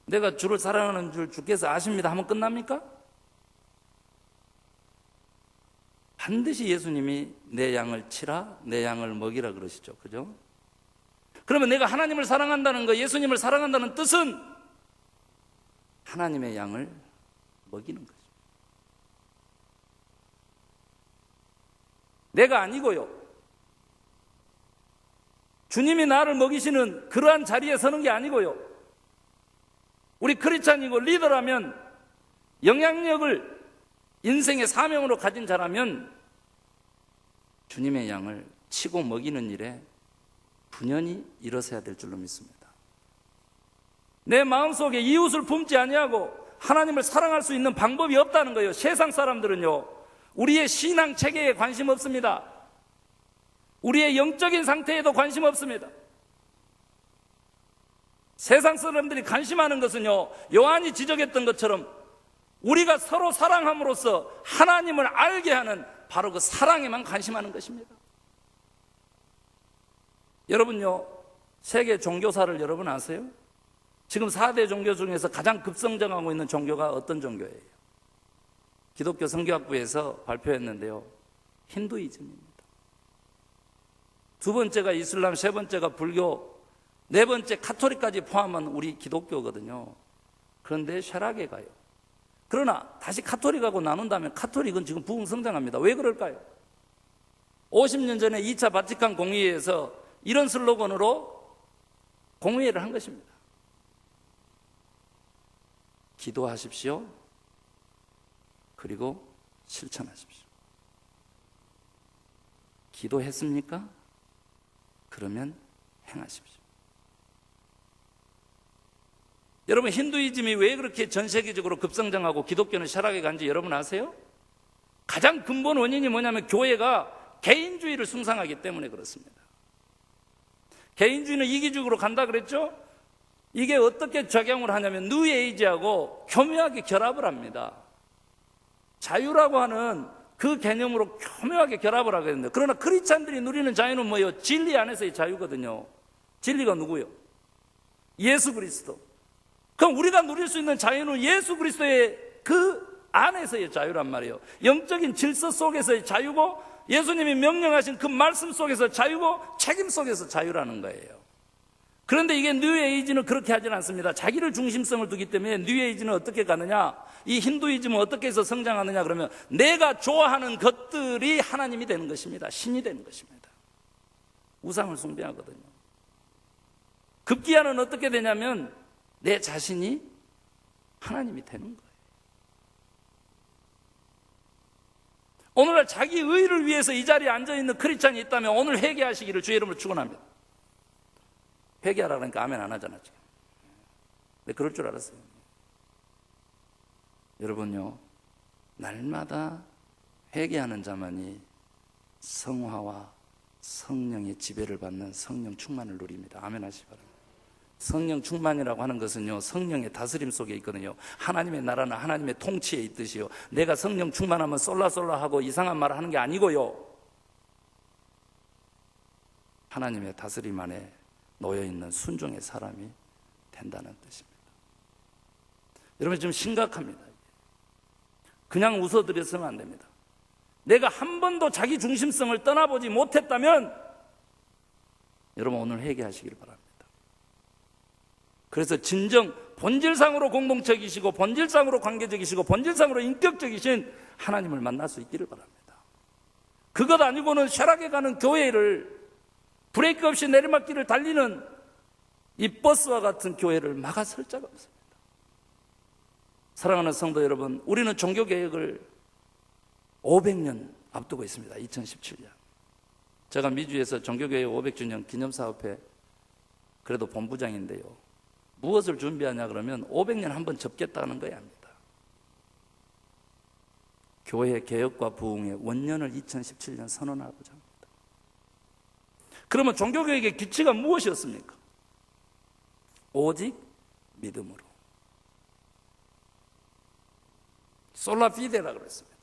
내가 주를 사랑하는 줄 주께서 아십니다 하면 끝납니까? 반드시 예수님이 내 양을 치라, 내 양을 먹이라 그러시죠. 그죠? 그러면 내가 하나님을 사랑한다는 거, 예수님을 사랑한다는 뜻은 하나님의 양을 먹이는 거죠. 내가 아니고요. 주님이 나를 먹이시는 그러한 자리에 서는 게 아니고요. 우리 크리스찬이고 리더라면, 영향력을 인생의 사명으로 가진 자라면 주님의 양을 치고 먹이는 일에 분연히 일어서야 될 줄로 믿습니다. 내 마음속에 이웃을 품지 아니하고 하나님을 사랑할 수 있는 방법이 없다는 거예요. 세상 사람들은요, 우리의 신앙 체계에 관심 없습니다. 우리의 영적인 상태에도 관심 없습니다. 세상 사람들이 관심하는 것은요, 요한이 지적했던 것처럼 우리가 서로 사랑함으로써 하나님을 알게 하는 바로 그 사랑에만 관심하는 것입니다. 여러분요, 세계 종교사를 여러분 아세요? 지금 4대 종교 중에서 가장 급성장하고 있는 종교가 어떤 종교예요? 기독교 성교학부에서 발표했는데요, 힌두이즘입니다. 두 번째가 이슬람, 세 번째가 불교, 네 번째 카톨릭까지 포함한 우리 기독교거든요. 그런데 쇠락에 가요. 그러나 다시 카톨릭하고 나눈다면 카톨릭은 지금 부흥성장합니다. 왜 그럴까요? 50년 전에 2차 바티칸 공의회에서 이런 슬로건으로 공의회를 한 것입니다. 기도하십시오. 그리고 실천하십시오. 기도했습니까? 그러면 행하십시오. 여러분, 힌두이즘이 왜 그렇게 전 세계적으로 급성장하고 기독교는 쇠락에 간지 여러분 아세요? 가장 근본 원인이 뭐냐면 교회가 개인주의를 숭상하기 때문에 그렇습니다. 개인주의는 이기적으로 간다 그랬죠? 이게 어떻게 작용을 하냐면 뉴에이지하고 교묘하게 결합을 합니다. 자유라고 하는 그 개념으로 교묘하게 결합을 하게 됩니다. 그러나 크리스찬들이 누리는 자유는 뭐예요? 진리 안에서의 자유거든요. 진리가 누구요? 예수 그리스도. 그럼 우리가 누릴 수 있는 자유는 예수 그리스도의 그 안에서의 자유란 말이에요. 영적인 질서 속에서의 자유고, 예수님이 명령하신 그 말씀 속에서 자유고, 책임 속에서 자유라는 거예요. 그런데 이게 뉴에이지는 그렇게 하진 않습니다. 자기를 중심성을 두기 때문에 뉴에이지는 어떻게 가느냐, 이 힌두이즘은 어떻게 해서 성장하느냐 그러면 내가 좋아하는 것들이 하나님이 되는 것입니다. 신이 되는 것입니다. 우상을 숭배하거든요. 급기야는 어떻게 되냐면 내 자신이 하나님이 되는 거예요. 오늘날 자기 의를 위해서 이 자리에 앉아있는 크리스찬이 있다면 오늘 회개하시기를 주의 이름으로 축원합니다. 회개하라 그러니까 아멘 안 하잖아 지금. 근데 그럴 줄 알았어요. 여러분요, 날마다 회개하는 자만이 성화와 성령의 지배를 받는 성령 충만을 누립니다. 아멘 하시기 바랍니다. 성령 충만이라고 하는 것은요, 성령의 다스림 속에 있거든요. 하나님의 나라는 하나님의 통치에 있듯이요, 내가 성령 충만하면 쏠라쏠라하고 이상한 말을 하는 게 아니고요, 하나님의 다스림 안에 놓여있는 순종의 사람이 된다는 뜻입니다. 여러분, 좀 심각합니다. 그냥 웃어드려서는 안 됩니다. 내가 한 번도 자기 중심성을 떠나보지 못했다면 여러분 오늘 회개하시길 바랍니다. 그래서 진정 본질상으로 공동체이시고 본질상으로 관계적이시고 본질상으로 인격적이신 하나님을 만날 수 있기를 바랍니다. 그것 아니고는 쇠락에 가는 교회를, 브레이크 없이 내리막길을 달리는 이 버스와 같은 교회를 막아설 자가 없습니다. 사랑하는 성도 여러분, 우리는 종교개혁을 500년 앞두고 있습니다. 2017년. 제가 미주에서 종교개혁 500주년 기념사업회 그래도 본부장인데요, 무엇을 준비하냐 그러면 500년 한번 접겠다는 거야 합니다. 교회 개혁과 부흥의 원년을 2017년 선언하고자 합니다. 그러면 종교개혁의 기치가 무엇이었습니까? 오직 믿음으로. 솔라피데라 그랬습니다.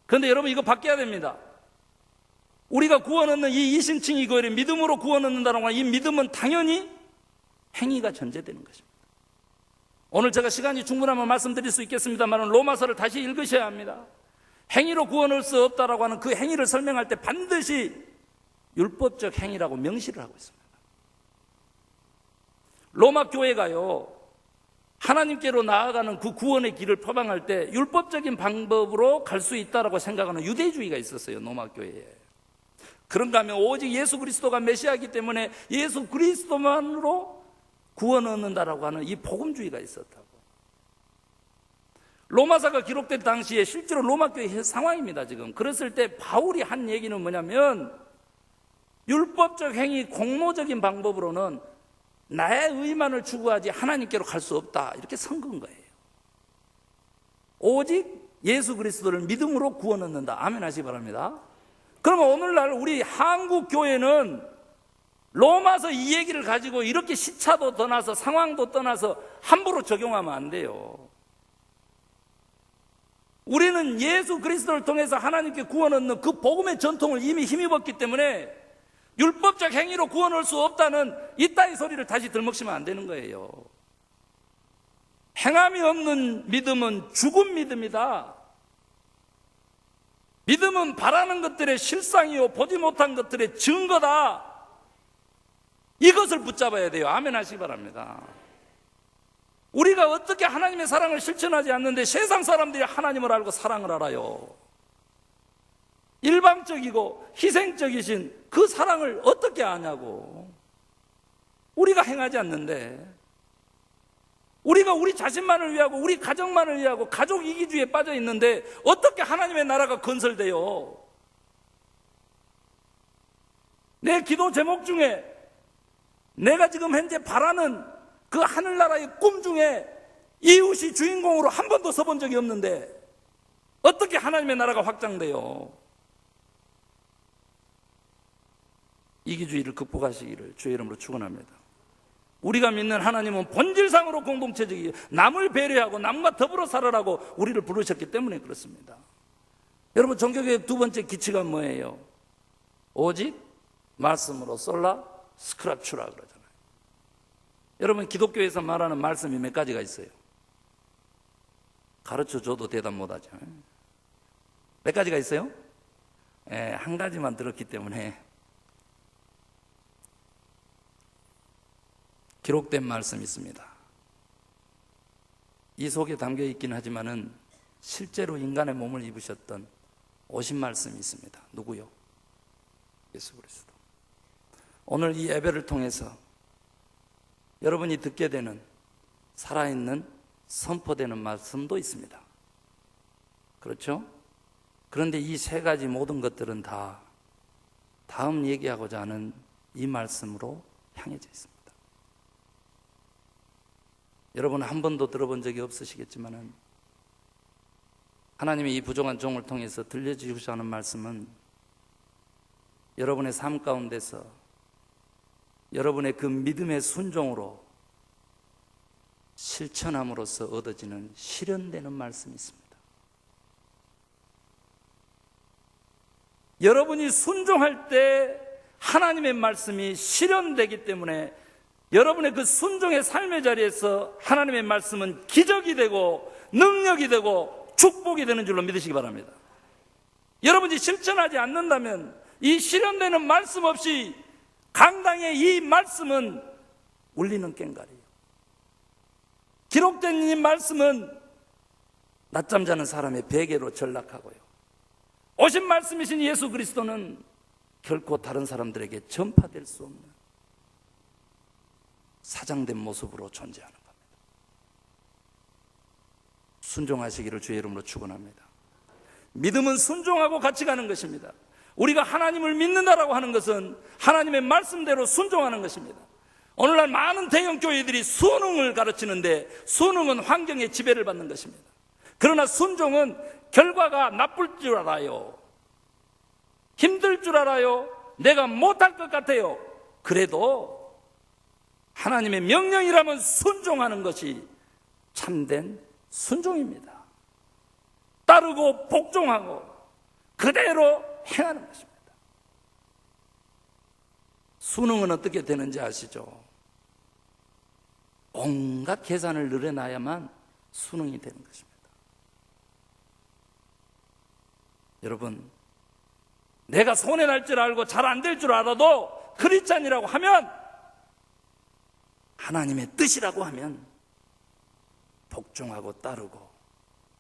그런데 여러분, 이거 바뀌어야 됩니다. 우리가 구원 얻는 이 이신칭이 교회를 믿음으로 구원 얻는다는 건, 이 믿음은 당연히 행위가 전제되는 것입니다. 오늘 제가 시간이 충분하면 말씀드릴 수 있겠습니다만 로마서를 다시 읽으셔야 합니다. 행위로 구원할 수 없다라고 하는 그 행위를 설명할 때 반드시 율법적 행위라고 명시를 하고 있습니다. 로마 교회가요, 하나님께로 나아가는 그 구원의 길을 표방할 때 율법적인 방법으로 갈 수 있다라고 생각하는 유대주의가 있었어요, 로마 교회에. 그런가 하면 오직 예수 그리스도가 메시아이기 때문에 예수 그리스도만으로 구원 얻는다라고 하는 이 복음주의가 있었다고. 로마서가 기록된 당시에 실제로 로마 교회의 상황입니다, 지금. 그랬을 때 바울이 한 얘기는 뭐냐면 율법적 행위, 공로적인 방법으로는 나의 의만을 추구하지 하나님께로 갈 수 없다, 이렇게 선거인 거예요. 오직 예수 그리스도를 믿음으로 구원 얻는다. 아멘 하시기 바랍니다. 그러면 오늘날 우리 한국 교회는 로마서 이 얘기를 가지고 이렇게 시차도 떠나서 상황도 떠나서 함부로 적용하면 안 돼요. 우리는 예수 그리스도를 통해서 하나님께 구원 얻는 그 복음의 전통을 이미 힘입었기 때문에 율법적 행위로 구원할 수 없다는 이따위 소리를 다시 들먹이면 안 되는 거예요. 행함이 없는 믿음은 죽은 믿음이다. 믿음은 바라는 것들의 실상이요 보지 못한 것들의 증거다. 이것을 붙잡아야 돼요. 아멘 하시기 바랍니다. 우리가 어떻게 하나님의 사랑을 실천하지 않는데 세상 사람들이 하나님을 알고 사랑을 알아요. 일방적이고 희생적이신 그 사랑을 어떻게 아냐고. 우리가 행하지 않는데, 우리가 우리 자신만을 위하고 우리 가정만을 위하고 가족 이기주의에 빠져 있는데 어떻게 하나님의 나라가 건설돼요? 내 기도 제목 중에 내가 지금 현재 바라는 그 하늘나라의 꿈 중에 이웃이 주인공으로 한 번도 서본 적이 없는데 어떻게 하나님의 나라가 확장돼요? 이기주의를 극복하시기를 주의 이름으로 축원합니다. 우리가 믿는 하나님은 본질상으로 공동체적이에요. 남을 배려하고 남과 더불어 살아라고 우리를 부르셨기 때문에 그렇습니다. 여러분, 종교개혁 두 번째 기치가 뭐예요? 오직 말씀으로 솔라 스크립추라 그러잖아요. 여러분, 기독교에서 말하는 말씀이 몇 가지가 있어요? 가르쳐줘도 대답 못하죠. 몇 가지가 있어요? 한 가지만 들었기 때문에 기록된 말씀이 있습니다. 이 속에 담겨 있긴 하지만은 실제로 인간의 몸을 입으셨던 오신 말씀이 있습니다. 누구요? 예수 그리스도. 오늘 이 예배를 통해서 여러분이 듣게 되는 살아있는 선포되는 말씀도 있습니다. 그렇죠? 그런데 이 세 가지 모든 것들은 다 다음 얘기하고자 하는 이 말씀으로 향해져 있습니다. 여러분은 한 번도 들어본 적이 없으시겠지만은 하나님이 이 부족한 종을 통해서 들려주시고자 하는 말씀은 여러분의 삶 가운데서 여러분의 그 믿음의 순종으로 실천함으로써 얻어지는 실현되는 말씀이 있습니다. 여러분이 순종할 때 하나님의 말씀이 실현되기 때문에 여러분의 그 순종의 삶의 자리에서 하나님의 말씀은 기적이 되고 능력이 되고 축복이 되는 줄로 믿으시기 바랍니다. 여러분이 실천하지 않는다면 이 실현되는 말씀 없이 강당의 이 말씀은 울리는 꽹과리예요. 기록된 이 말씀은 낮잠 자는 사람의 베개로 전락하고요. 오신 말씀이신 예수 그리스도는 결코 다른 사람들에게 전파될 수 없는 사장된 모습으로 존재하는 겁니다. 순종하시기를 주의 이름으로 축원합니다. 믿음은 순종하고 같이 가는 것입니다. 우리가 하나님을 믿는다라고 하는 것은 하나님의 말씀대로 순종하는 것입니다. 오늘날 많은 대형 교회들이 순응을 가르치는데 순응은 환경의 지배를 받는 것입니다. 그러나 순종은 결과가 나쁠 줄 알아요. 힘들 줄 알아요. 내가 못할 것 같아요. 그래도 하나님의 명령이라면 순종하는 것이 참된 순종입니다. 따르고 복종하고 그대로 행하는 것입니다. 순응은 어떻게 되는지 아시죠? 온갖 계산을 늘어놔야만 수능이 되는 것입니다. 여러분, 내가 손해날 줄 알고 잘 안 될 줄 알아도 크리스찬이라고 하면, 하나님의 뜻이라고 하면 복종하고 따르고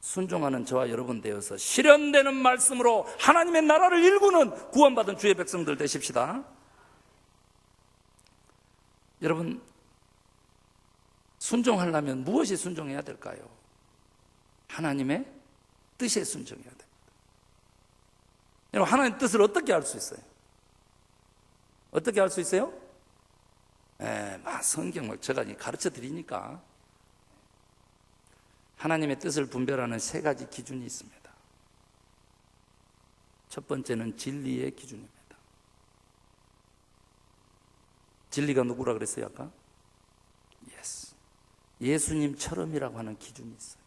순종하는 저와 여러분 되어서 실현되는 말씀으로 하나님의 나라를 일구는 구원받은 주의 백성들 되십시다. 여러분, 순종하려면 무엇이 순종해야 될까요? 하나님의 뜻에 순종해야 됩니다. 여러분, 하나님의 뜻을 어떻게 알 수 있어요? 어떻게 알 수 있어요? 성경을 제가 가르쳐 드리니까. 하나님의 뜻을 분별하는 세 가지 기준이 있습니다. 첫 번째는 진리의 기준입니다. 진리가 누구라 그랬어요 아까? 예수님처럼이라고 하는 기준이 있어요.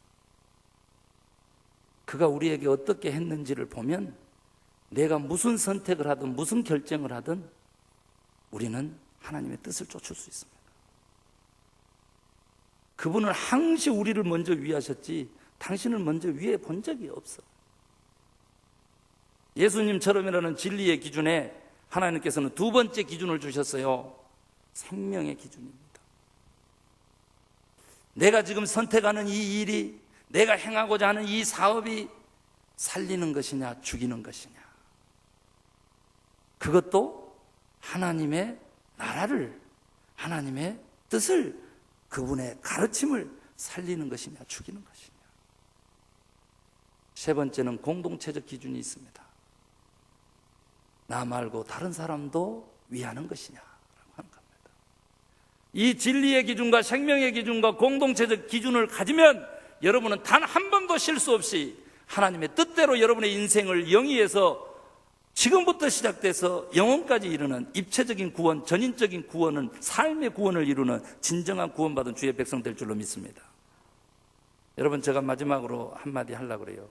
그가 우리에게 어떻게 했는지를 보면 내가 무슨 선택을 하든 무슨 결정을 하든 우리는 하나님의 뜻을 쫓을 수 있습니다. 그분은 항시 우리를 먼저 위하셨지 당신을 먼저 위해 본 적이 없어. 예수님처럼이라는 진리의 기준에 하나님께서는 두 번째 기준을 주셨어요. 생명의 기준입니다. 내가 지금 선택하는 이 일이, 내가 행하고자 하는 이 사업이 살리는 것이냐 죽이는 것이냐, 그것도 하나님의 나라를, 하나님의 뜻을, 그분의 가르침을 살리는 것이냐 죽이는 것이냐. 세 번째는 공동체적 기준이 있습니다. 나 말고 다른 사람도 위하는 것이냐라고 하는 겁니다. 이 진리의 기준과 생명의 기준과 공동체적 기준을 가지면 여러분은 단 한 번도 실수 없이 하나님의 뜻대로 여러분의 인생을 영위해서 지금부터 시작돼서 영혼까지 이루는 입체적인 구원, 전인적인 구원은, 삶의 구원을 이루는 진정한 구원받은 주의 백성 될 줄로 믿습니다. 여러분, 제가 마지막으로 한마디 하려고 그래요.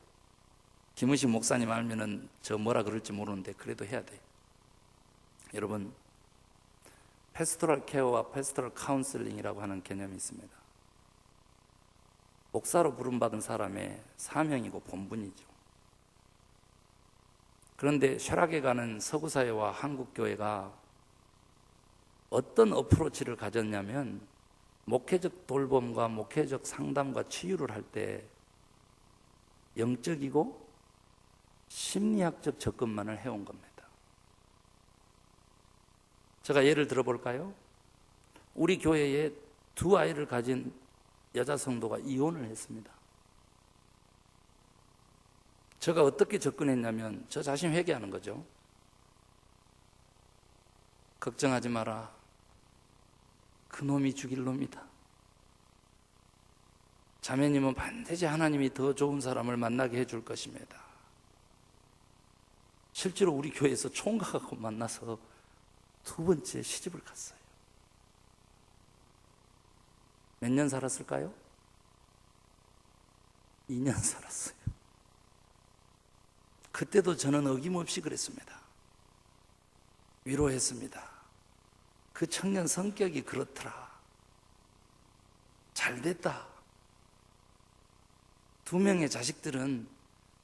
김은식 목사님 알면은 저 뭐라 그럴지 모르는데 그래도 해야 돼요. 여러분, 패스토럴 케어와 패스토럴 카운슬링이라고 하는 개념이 있습니다. 목사로 부름받은 사람의 사명이고 본분이죠. 그런데 쇠락에 가는 서구사회와 한국교회가 어떤 어프로치를 가졌냐면, 목회적 돌봄과 목회적 상담과 치유를 할 때 영적이고 심리학적 접근만을 해온 겁니다. 제가 예를 들어볼까요? 우리 교회에 두 아이를 가진 여자 성도가 이혼을 했습니다. 제가 어떻게 접근했냐면 저 자신 회개하는 거죠. 걱정하지 마라. 그 놈이 죽일 놈이다. 자매님은 반드시 하나님이 더 좋은 사람을 만나게 해줄 것입니다. 실제로 우리 교회에서 총각하고 만나서 두 번째 시집을 갔어요. 몇 년 살았을까요? 2년 살았어요. 그때도 저는 어김없이 그랬습니다. 위로했습니다. 그 청년 성격이 그렇더라. 잘 됐다. 2명의 자식들은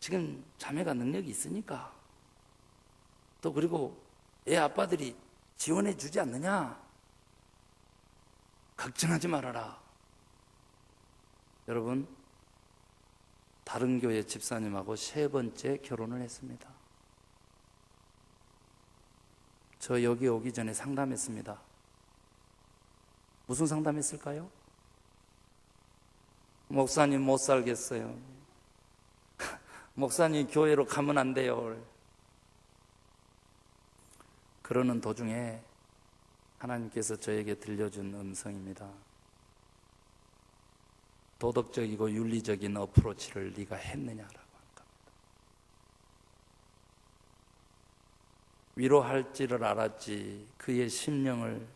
지금 자매가 능력이 있으니까, 또 그리고 애 아빠들이 지원해 주지 않느냐? 걱정하지 말아라. 여러분, 다른 교회 집사님하고 3번째 결혼을 했습니다. 저 여기 오기 전에 상담했습니다. 무슨 상담했을까요? 목사님 못 살겠어요. 목사님 교회로 가면 안 돼요. 그러는 도중에 하나님께서 저에게 들려준 음성입니다. 도덕적이고 윤리적인 어프로치를 네가 했느냐라고 하는 겁니다. 위로할지를 알았지 그의 심령을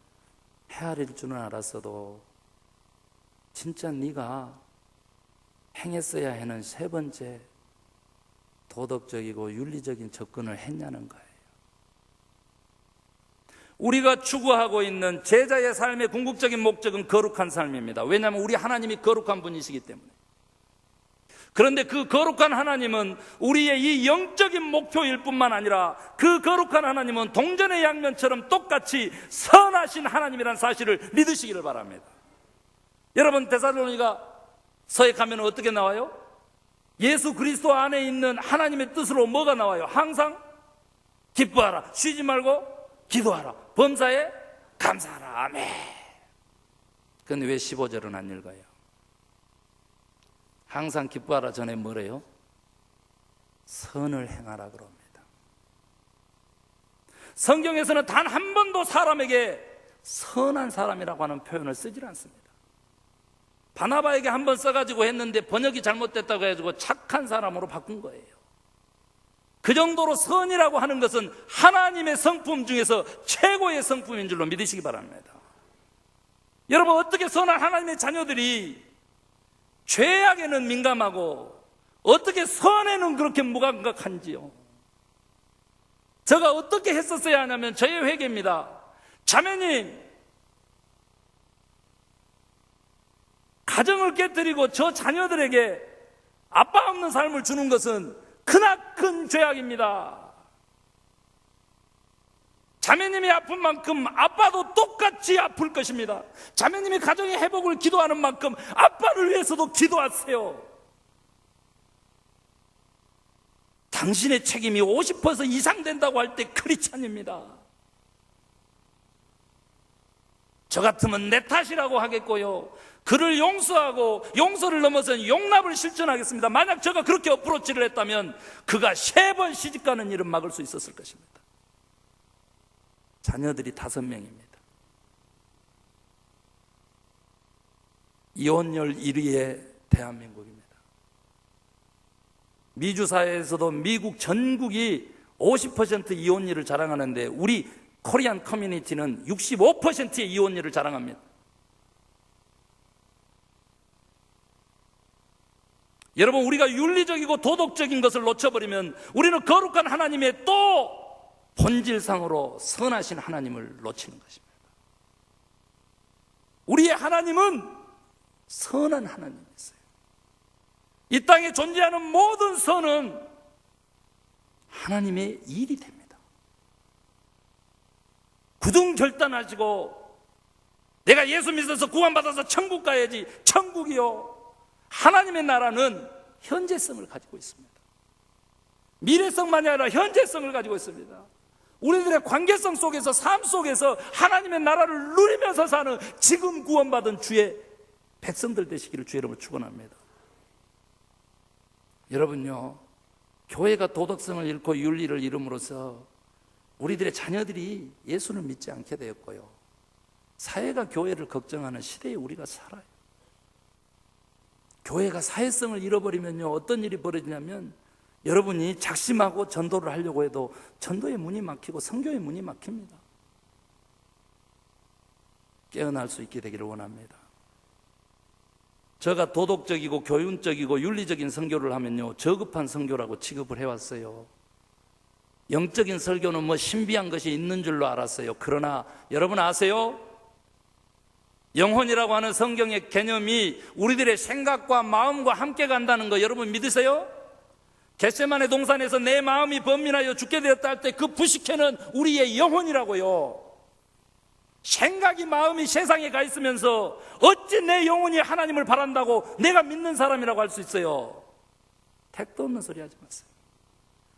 헤아릴 줄은 알았어도 진짜 네가 행했어야 하는 3번째 도덕적이고 윤리적인 접근을 했냐는 거예요. 우리가 추구하고 있는 제자의 삶의 궁극적인 목적은 거룩한 삶입니다. 왜냐하면 우리 하나님이 거룩한 분이시기 때문에. 그런데 그 거룩한 하나님은 우리의 이 영적인 목표일 뿐만 아니라 그 거룩한 하나님은 동전의 양면처럼 똑같이 선하신 하나님이라는 사실을 믿으시기를 바랍니다. 여러분, 데살로니가 서에 가면 어떻게 나와요? 예수 그리스도 안에 있는 하나님의 뜻으로 뭐가 나와요? 항상 기뻐하라, 쉬지 말고 기도하라, 범사에 감사하라. 아멘. 그런데 왜 15절은 안 읽어요? 항상 기뻐하라 전에 뭐래요? 선을 행하라 그럽니다. 성경에서는 단 한 번도 사람에게 선한 사람이라고 하는 표현을 쓰질 않습니다. 바나바에게 한 번 써가지고 했는데 번역이 잘못됐다고 해가지고 착한 사람으로 바꾼 거예요. 그 정도로 선이라고 하는 것은 하나님의 성품 중에서 최고의 성품인 줄로 믿으시기 바랍니다. 여러분, 어떻게 선한 하나님의 자녀들이 죄악에는 민감하고 어떻게 선에는 그렇게 무감각한지요? 제가 어떻게 했었어야 하냐면 저의 회개입니다. 자매님, 가정을 깨뜨리고 저 자녀들에게 아빠 없는 삶을 주는 것은 크나큰 죄악입니다. 자매님이 아픈 만큼 아빠도 똑같이 아플 것입니다. 자매님이 가정의 회복을 기도하는 만큼 아빠를 위해서도 기도하세요. 당신의 책임이 50% 이상 된다고 할 때 크리스찬입니다. 저 같으면 내 탓이라고 하겠고요, 그를 용서하고 용서를 넘어선 용납을 실천하겠습니다. 만약 저가 그렇게 어프로치를 했다면 그가 3번 시집가는 일은 막을 수 있었을 것입니다. 자녀들이 5명입니다. 이혼율 1위의 대한민국입니다. 미주사회에서도 미국 전국이 50% 이혼율을 자랑하는데 우리 코리안 커뮤니티는 65%의 이혼율을 자랑합니다. 여러분, 우리가 윤리적이고 도덕적인 것을 놓쳐버리면 우리는 거룩한 하나님의 또 본질상으로 선하신 하나님을 놓치는 것입니다. 우리의 하나님은 선한 하나님이세요. 이 땅에 존재하는 모든 선은 하나님의 일이 됩니다. 구등결단하시고 내가 예수 믿어서 구원받아서 천국 가야지. 천국이요, 하나님의 나라는 현재성을 가지고 있습니다. 미래성만이 아니라 현재성을 가지고 있습니다. 우리들의 관계성 속에서, 삶 속에서 하나님의 나라를 누리면서 사는 지금 구원받은 주의 백성들 되시기를 주의 이름으로 축원합니다. 여러분요, 교회가 도덕성을 잃고 윤리를 잃음으로써 우리들의 자녀들이 예수를 믿지 않게 되었고요, 사회가 교회를 걱정하는 시대에 우리가 살아요. 교회가 사회성을 잃어버리면요, 어떤 일이 벌어지냐면 여러분이 작심하고 전도를 하려고 해도 전도의 문이 막히고 선교의 문이 막힙니다. 깨어날 수 있게 되기를 원합니다. 제가 도덕적이고 교훈적이고 윤리적인 선교를 하면요, 저급한 선교라고 취급을 해왔어요. 영적인 설교는 뭐 신비한 것이 있는 줄로 알았어요. 그러나 여러분 아세요? 영혼이라고 하는 성경의 개념이 우리들의 생각과 마음과 함께 간다는 거 여러분 믿으세요? 겟세마네 동산에서 내 마음이 번민하여 죽게 되었다 할 때 그 부식해는 우리의 영혼이라고요. 생각이, 마음이 세상에 가 있으면서 어찌 내 영혼이 하나님을 바란다고 내가 믿는 사람이라고 할 수 있어요? 택도 없는 소리 하지 마세요.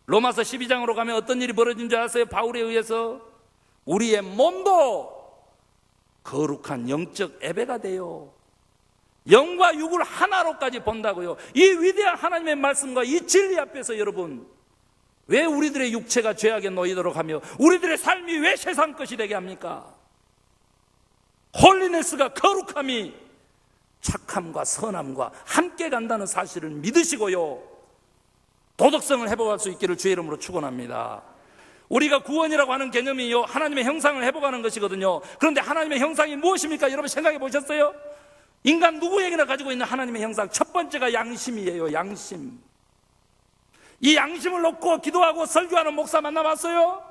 로마서 12장으로 가면 어떤 일이 벌어진 줄 아세요? 바울에 의해서 우리의 몸도 거룩한 영적 예배가 돼요. 영과 육을 하나로까지 본다고요. 이 위대한 하나님의 말씀과 이 진리 앞에서 여러분, 왜 우리들의 육체가 죄악에 놓이도록 하며 우리들의 삶이 왜 세상 것이 되게 합니까? 홀리네스가, 거룩함이 착함과 선함과 함께 간다는 사실을 믿으시고요, 도덕성을 회복할 수 있기를 주의 이름으로 축원합니다. 우리가 구원이라고 하는 개념이요, 하나님의 형상을 회복하는 것이거든요. 그런데 하나님의 형상이 무엇입니까? 여러분 생각해 보셨어요? 인간 누구에게나 가지고 있는 하나님의 형상, 첫 번째가 양심이에요. 양심. 이 양심을 놓고 기도하고 설교하는 목사 만나봤어요?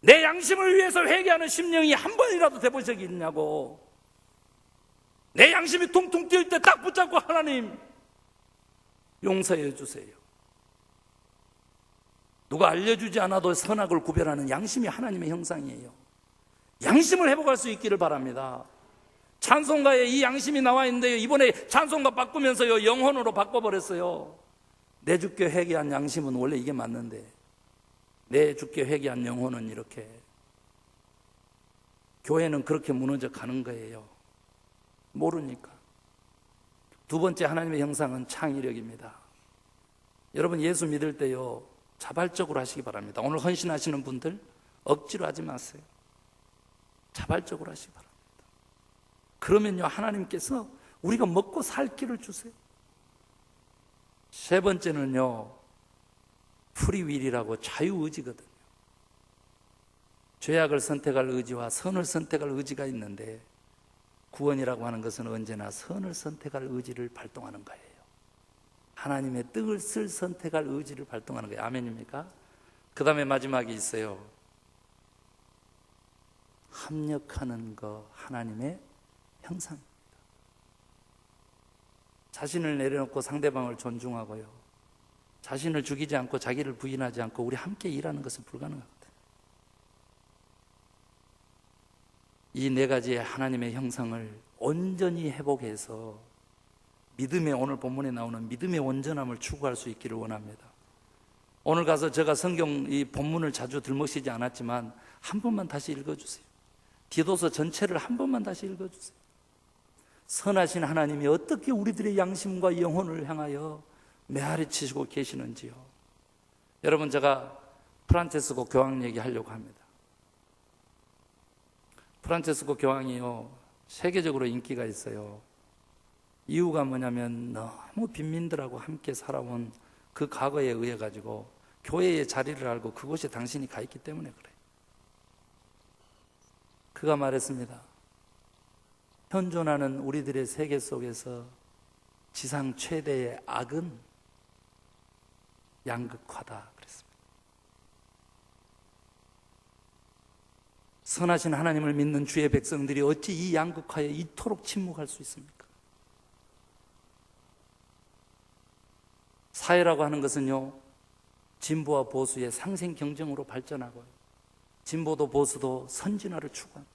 내 양심을 위해서 회개하는 심령이 한 번이라도 돼본 적이 있냐고. 내 양심이 퉁퉁 뛸 때 딱 붙잡고 하나님 용서해 주세요. 누가 알려주지 않아도 선악을 구별하는 양심이 하나님의 형상이에요. 양심을 회복할 수 있기를 바랍니다. 찬송가에 이 양심이 나와 있는데요, 이번에 찬송가 바꾸면서요 영혼으로 바꿔버렸어요. 내 주께 회개한 양심은 원래 이게 맞는데 내 주께 회개한 영혼은 이렇게. 교회는 그렇게 무너져 가는 거예요. 모르니까. 두 번째 하나님의 형상은 창의력입니다. 여러분 예수 믿을 때요 자발적으로 하시기 바랍니다. 오늘 헌신하시는 분들 억지로 하지 마세요. 자발적으로 하시기 바랍니다. 그러면요 하나님께서 우리가 먹고 살 길을 주세요. 세 번째는요 프리윌이라고 자유의지거든요. 죄악을 선택할 의지와 선을 선택할 의지가 있는데 구원이라고 하는 것은 언제나 선을 선택할 의지를 발동하는 거예요. 하나님의 뜻을 선택할 의지를 발동하는 거예요. 아멘입니까? 그 다음에 마지막에 있어요. 합력하는 거 하나님의 형상입니다. 자신을 내려놓고 상대방을 존중하고요. 자신을 죽이지 않고 자기를 부인하지 않고 우리 함께 일하는 것은 불가능합니다. 이 네 가지의 하나님의 형상을 온전히 회복해서 믿음의, 오늘 본문에 나오는 믿음의 온전함을 추구할 수 있기를 원합니다. 오늘 가서 제가 성경 이 본문을 자주 들먹이지 않았지만 한 번만 다시 읽어주세요. 디도서 전체를 한 번만 다시 읽어주세요. 선하신 하나님이 어떻게 우리들의 양심과 영혼을 향하여 메아리 치시고 계시는지요. 여러분 제가 프란체스코 교황 얘기하려고 합니다. 프란체스코 교황이요 세계적으로 인기가 있어요. 이유가 뭐냐면 너무 빈민들하고 함께 살아온 그 과거에 의해 가지고 교회의 자리를 알고 그곳에 당신이 가 있기 때문에 그래요. 그가 말했습니다. 현존하는 우리들의 세계 속에서 지상 최대의 악은 양극화다 그랬습니다. 선하신 하나님을 믿는 주의 백성들이 어찌 이 양극화에 이토록 침묵할 수 있습니까? 사회라고 하는 것은요 진보와 보수의 상생 경쟁으로 발전하고요 진보도 보수도 선진화를 추구합니다.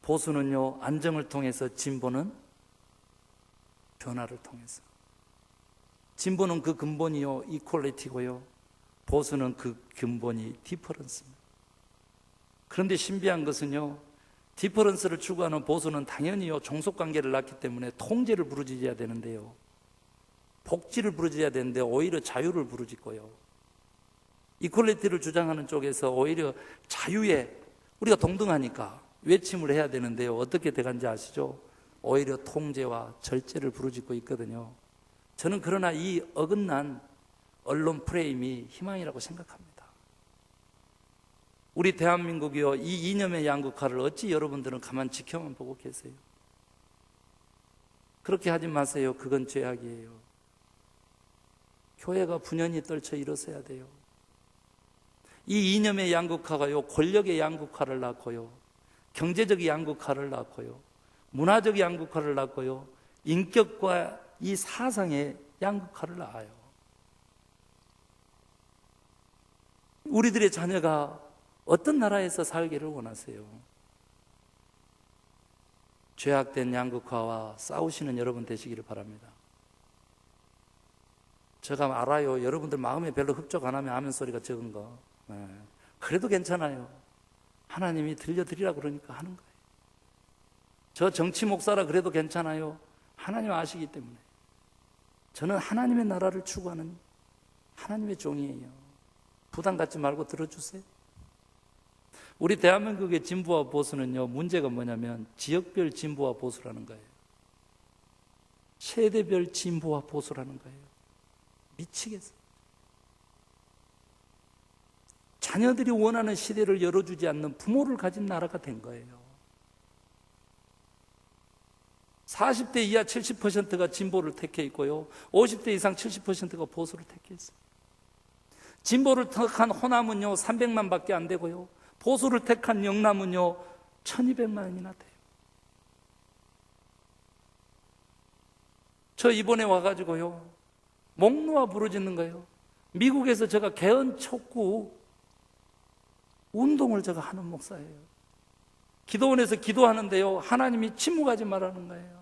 보수는요 안정을 통해서, 진보는 변화를 통해서. 진보는 그 근본이요 이퀄리티고요 보수는 그 근본이 디퍼런스입니다. 그런데 신비한 것은요 디퍼런스를 추구하는 보수는 당연히요 종속관계를 낳기 때문에 통제를 부르짖어야 되는데요 복지를 부르짖어야 되는데 오히려 자유를 부르짖고요 이퀄리티를 주장하는 쪽에서 오히려 자유에 우리가 동등하니까 외침을 해야 되는데요 어떻게 돼간지 아시죠? 오히려 통제와 절제를 부르짖고 있거든요. 저는 그러나 이 어긋난 언론 프레임이 희망이라고 생각합니다. 우리 대한민국이요 이 이념의 양극화를 어찌 여러분들은 가만 지켜만 보고 계세요? 그렇게 하지 마세요. 그건 죄악이에요. 교회가 분연히 떨쳐 일어서야 돼요. 이 이념의 양극화가요 권력의 양극화를 낳고요 경제적 양극화를 낳고요 문화적 양극화를 낳고요 인격과 이 사상의 양극화를 낳아요. 우리들의 자녀가 어떤 나라에서 살기를 원하세요? 죄악된 양극화와 싸우시는 여러분 되시기를 바랍니다. 제가 알아요. 여러분들 마음에 별로 흡족 안 하면 아멘 소리가 적은 거. 그래도 괜찮아요. 하나님이 들려드리라 그러니까 하는 거예요. 저 정치 목사라 그래도 괜찮아요. 하나님 아시기 때문에. 저는 하나님의 나라를 추구하는 하나님의 종이에요. 부담 갖지 말고 들어주세요. 우리 대한민국의 진보와 보수는요 문제가 뭐냐면 지역별 진보와 보수라는 거예요. 세대별 진보와 보수라는 거예요. 미치겠어요. 자녀들이 원하는 시대를 열어주지 않는 부모를 가진 나라가 된 거예요. 40대 이하 70%가 진보를 택해 있고요 50대 이상 70%가 보수를 택해 있어요. 진보를 택한 호남은요 300만 밖에 안 되고요, 보수를 택한 영남은요 1200만이나 돼요. 저 이번에 와가지고요 목 놓아 부르짖는 거예요. 미국에서 제가 개헌 촉구 운동을 제가 하는 목사예요. 기도원에서 기도하는데요 하나님이 침묵하지 말라는 거예요.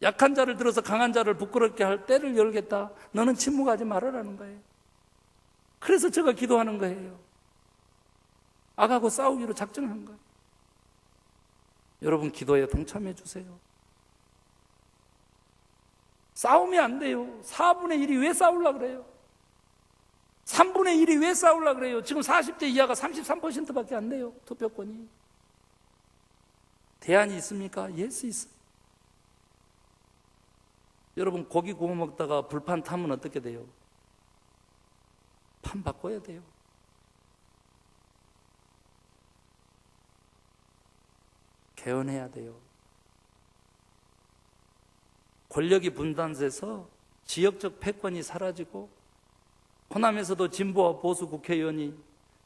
약한 자를 들어서 강한 자를 부끄럽게 할 때를 열겠다. 너는 침묵하지 말아라는 거예요. 그래서 제가 기도하는 거예요. 악하고 싸우기로 작정한 거예요. 여러분 기도에 동참해 주세요. 싸우면 안 돼요. 4분의 1이 왜 싸우려고 그래요? 3분의 1이 왜 싸우려고 그래요? 지금 40대 이하가 33%밖에 안 돼요, 투표권이. 대안이 있습니까? 예스 있어요. 여러분 고기 구워 먹다가 불판 타면 어떻게 돼요? 판 바꿔야 돼요. 개헌해야 돼요. 권력이 분단돼서 지역적 패권이 사라지고 호남에서도 진보와 보수 국회의원이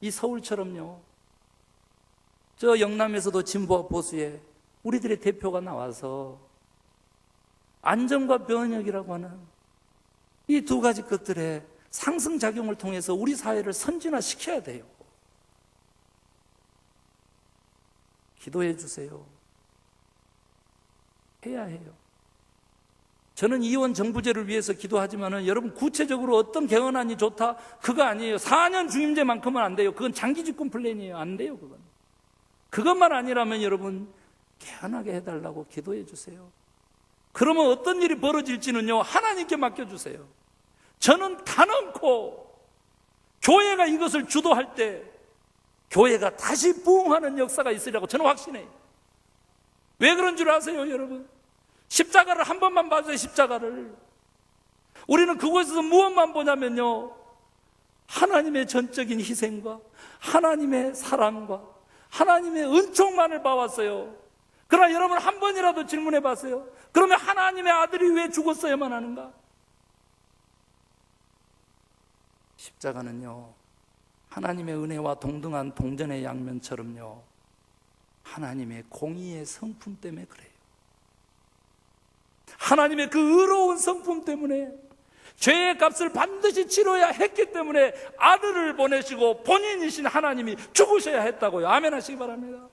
이 서울처럼요, 저 영남에서도 진보와 보수에 우리들의 대표가 나와서 안정과 변혁이라고 하는 이 두 가지 것들의 상승작용을 통해서 우리 사회를 선진화시켜야 돼요. 기도해 주세요. 해야 해요. 저는 이원 정부제를 위해서 기도하지만은 여러분 구체적으로 어떤 개헌안이 좋다? 그거 아니에요. 4년 중임제만큼은 안 돼요. 그건 장기 집권 플랜이에요. 안 돼요, 그건. 그것만 아니라면 여러분 개헌하게 해달라고 기도해 주세요. 그러면 어떤 일이 벌어질지는요 하나님께 맡겨주세요. 저는 단언코 교회가 이것을 주도할 때 교회가 다시 부흥하는 역사가 있으리라고 저는 확신해요. 왜 그런 줄 아세요, 여러분? 십자가를 한 번만 봐주세요. 십자가를. 우리는 그곳에서 무엇만 보냐면요, 하나님의 전적인 희생과 하나님의 사랑과 하나님의 은총만을 봐왔어요. 그러나 여러분 한 번이라도 질문해 봤어요? 그러면 하나님의 아들이 왜 죽었어야만 하는가? 십자가는요 하나님의 은혜와 동등한 동전의 양면처럼요 하나님의 공의의 성품 때문에 그래요. 하나님의 그 의로운 성품 때문에 죄의 값을 반드시 치러야 했기 때문에 아들을 보내시고 본인이신 하나님이 죽으셔야 했다고요. 아멘 하시기 바랍니다.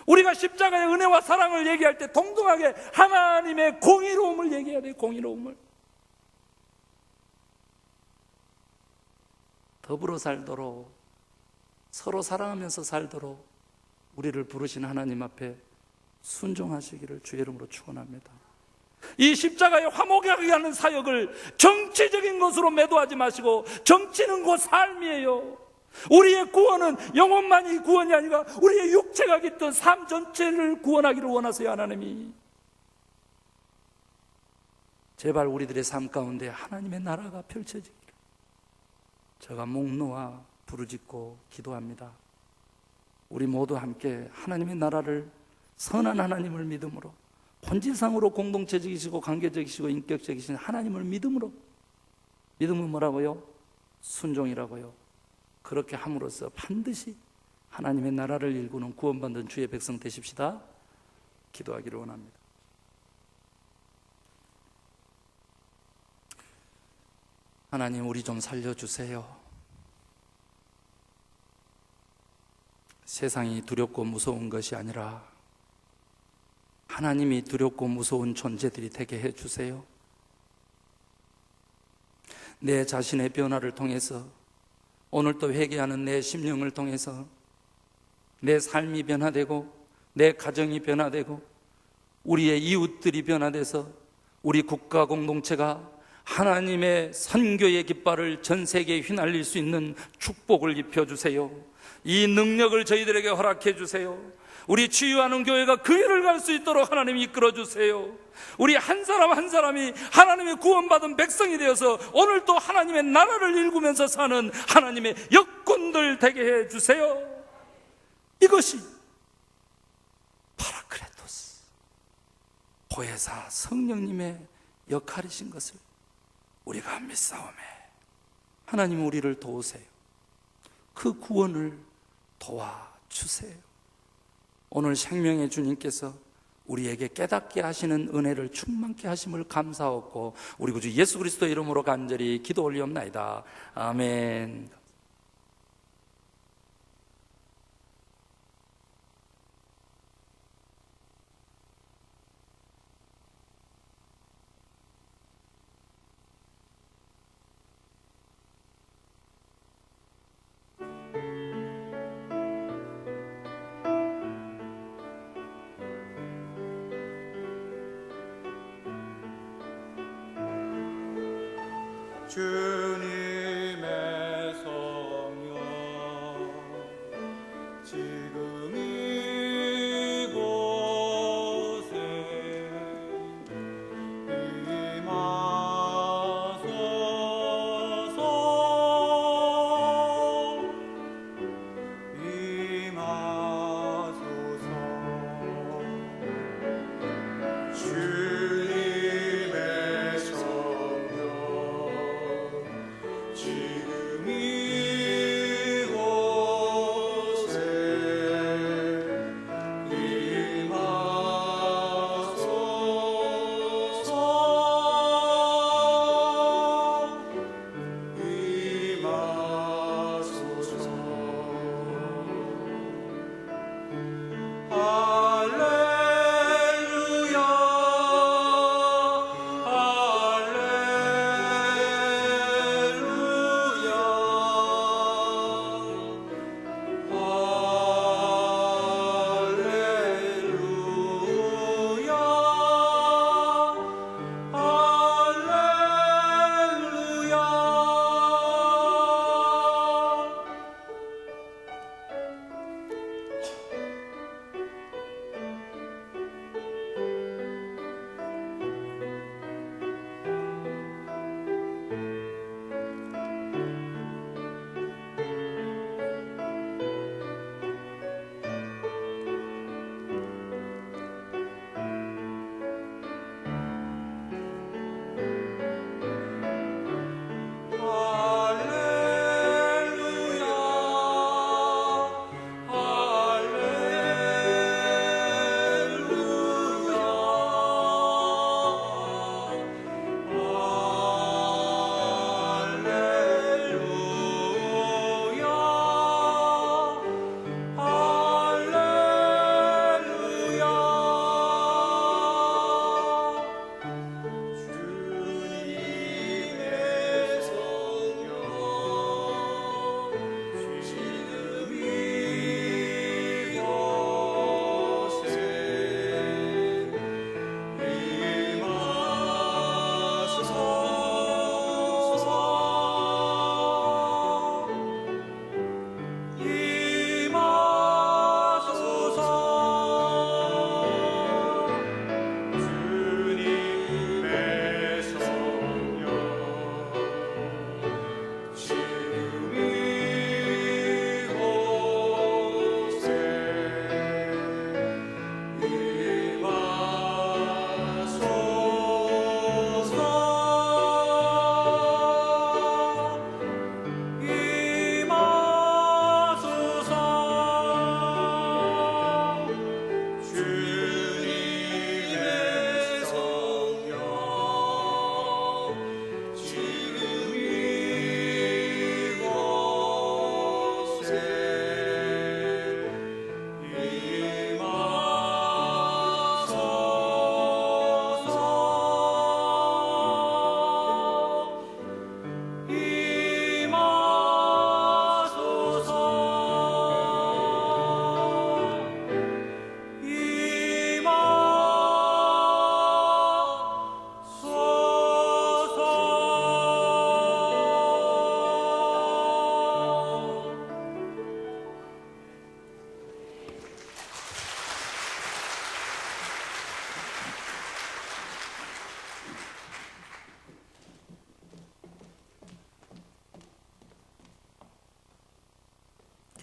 우리가 십자가의 은혜와 사랑을 얘기할 때 동등하게 하나님의 공의로움을 얘기해야 돼요. 공의로움을. 더불어 살도록, 서로 사랑하면서 살도록 우리를 부르신 하나님 앞에 순종하시기를 주의 이름으로 축원합니다. 이 십자가의 화목하게 하는 사역을 정치적인 것으로 매도하지 마시고, 정치는 곧 삶이에요. 우리의 구원은 영혼만이 구원이 아니라 우리의 육체가 깃든 삶 전체를 구원하기를 원하세요. 하나님이 제발 우리들의 삶 가운데 하나님의 나라가 펼쳐지기를 제가 목 놓아 부르짖고 기도합니다. 우리 모두 함께 하나님의 나라를, 선한 하나님을 믿음으로, 본질상으로 공동체적이시고 관계적이시고 인격적이신 하나님을 믿음으로, 믿음은 뭐라고요? 순종이라고요. 그렇게 함으로써 반드시 하나님의 나라를 일구는 구원받는 주의 백성 되십시다. 기도하기를 원합니다. 하나님, 우리 좀 살려주세요. 세상이 두렵고 무서운 것이 아니라 하나님이 두렵고 무서운 존재들이 되게 해주세요. 내 자신의 변화를 통해서, 오늘 또 회개하는 내 심령을 통해서 내 삶이 변화되고 내 가정이 변화되고 우리의 이웃들이 변화돼서 우리 국가 공동체가 하나님의 선교의 깃발을 전 세계에 휘날릴 수 있는 축복을 입혀주세요. 이 능력을 저희들에게 허락해 주세요. 우리 치유하는 교회가 그 일을 갈 수 있도록 하나님 이끌어주세요. 우리 한 사람 한 사람이 하나님의 구원받은 백성이 되어서 오늘 또 하나님의 나라를 일구면서 사는 하나님의 역군들 되게 해주세요. 이것이 파라크레토스, 보혜사 성령님의 역할이신 것을 우리가 믿사오매 하나님 우리를 도우세요. 그 구원을 도와주세요. 오늘 생명의 주님께서 우리에게 깨닫게 하시는 은혜를 충만케 하심을 감사하고 우리 구주 예수 그리스도 이름으로 간절히 기도 올리옵나이다. 아멘. 주님의 성령 지금 이곳에 임하소서. 주님의 성령 지금 이곳에 임하소서. 할렐루야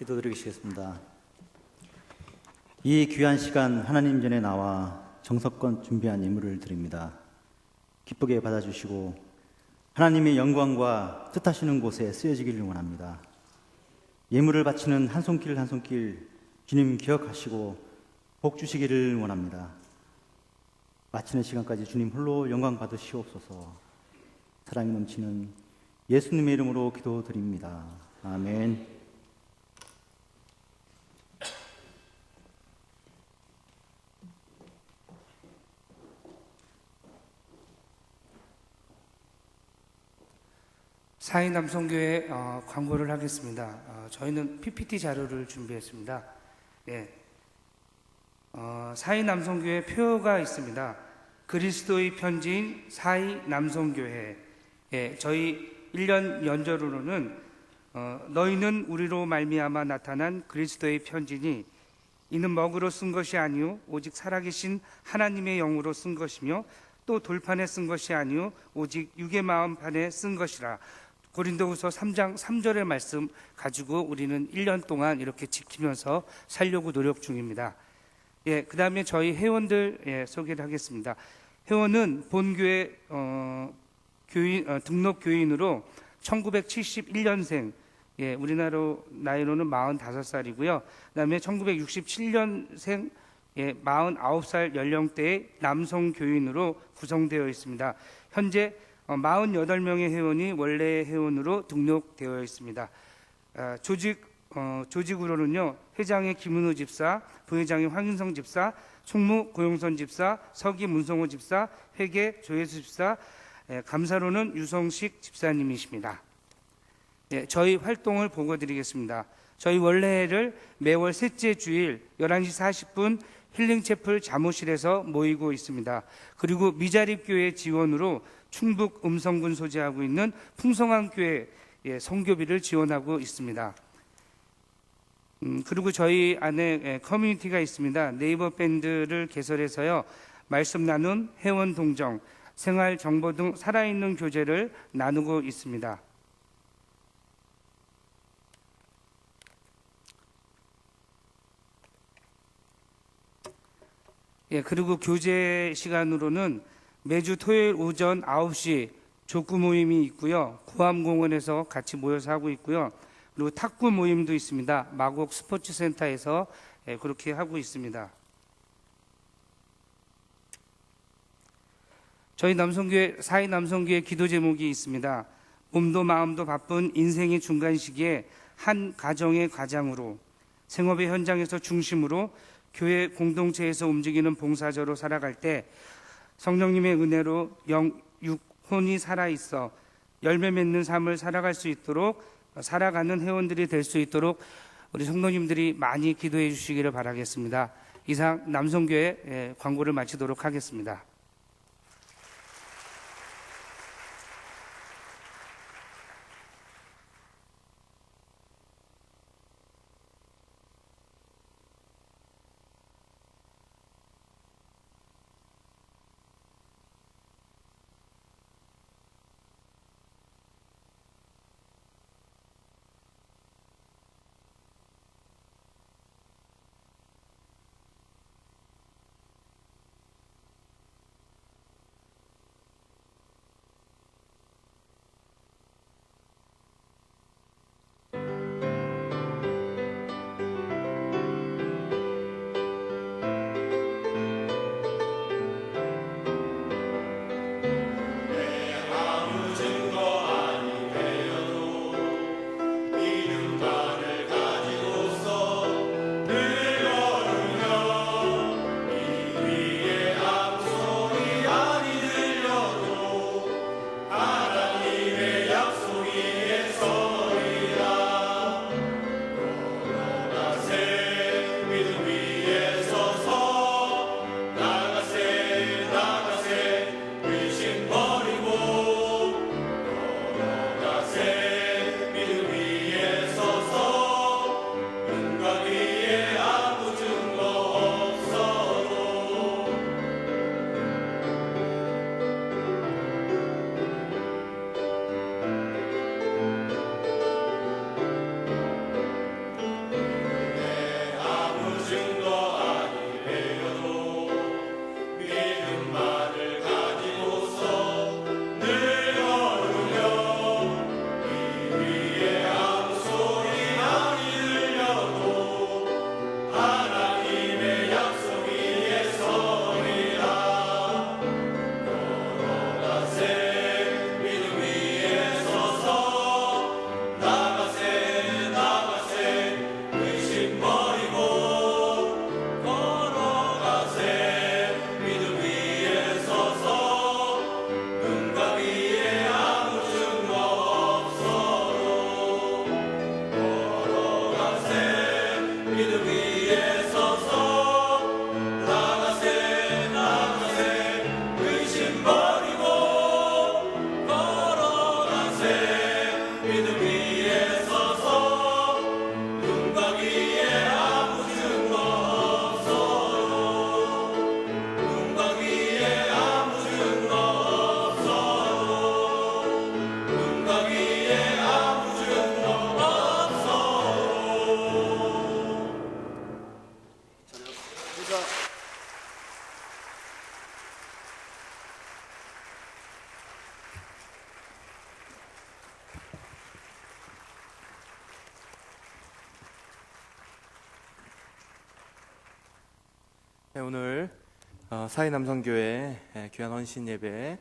기도드리겠습니다. 이 귀한 시간 하나님 전에 나와 정성껏 준비한 예물을 드립니다. 기쁘게 받아주시고 하나님의 영광과 뜻하시는 곳에 쓰여지기를 원합니다. 예물을 바치는 한 손길 한 손길 주님 기억하시고 복 주시기를 원합니다. 마치는 시간까지 주님 홀로 영광 받으시옵소서. 사랑이 넘치는 예수님의 이름으로 기도드립니다. 아멘. 사인남성교회 광고를 하겠습니다. 저희는 PPT 자료를 준비했습니다. 예. 사인남성교회 표가 있습니다. 그리스도의 편지인 사인남성교회. 예, 저희 1년 연절으로는 너희는 우리로 말미암아 나타난 그리스도의 편지니 이는 먹으로 쓴 것이 아니요 오직 살아계신 하나님의 영으로 쓴 것이며 또 돌판에 쓴 것이 아니요 오직 육의 마음판에 쓴 것이라. 고린도후서 3장 3절의 말씀 가지고 우리는 1년 동안 이렇게 지키면서 살려고 노력 중입니다. 예, 그 다음에 저희 회원들 소개를 하겠습니다. 회원은 본교회 등록 교인으로 1971년생, 예, 우리나라 나이로는 45살이고요. 그 다음에 1967년생, 예, 49살 연령대의 남성 교인으로 구성되어 있습니다. 현재 48명의 회원이 원래 회원으로 등록되어 있습니다. 조직으로는요, 회장의 김은우 집사, 부회장의 황인성 집사, 총무 고용선 집사, 서기 문성호 집사, 회계 조혜수 집사, 감사로는 유성식 집사님이십니다. 예, 저희 활동을 보고드리겠습니다. 저희 원래를 매월 셋째 주일 11시 40분 힐링채플 자모실에서 모이고 있습니다. 그리고 미자립교회 지원으로 충북 음성군 소재하고 있는 풍성한교회 선교비를 지원하고 있습니다. 그리고 저희 안에 커뮤니티가 있습니다. 네이버 밴드를 개설해서요, 말씀 나눈, 회원 동정, 생활 정보 등 살아있는 교제를 나누고 있습니다. 예, 그리고 교제 시간으로는 매주 토요일 오전 9시 족구 모임이 있고요. 구암공원에서 같이 모여서 하고 있고요. 그리고 탁구 모임도 있습니다. 마곡 스포츠센터에서 그렇게 하고 있습니다. 저희 남성교회, 사이남성교회 기도 제목이 있습니다. 몸도 마음도 바쁜 인생의 중간 시기에 한 가정의 과장으로, 생업의 현장에서 중심으로, 교회 공동체에서 움직이는 봉사자로 살아갈 때 성령님의 은혜로 육혼이 살아있어 열매 맺는 삶을 살아갈 수 있도록, 살아가는 회원들이 될 수 있도록 우리 성도님들이 많이 기도해 주시기를 바라겠습니다. 이상 남성교회 광고를 마치도록 하겠습니다. 감사합니다. 네, 오늘 사이남성교회 귀한 헌신 예배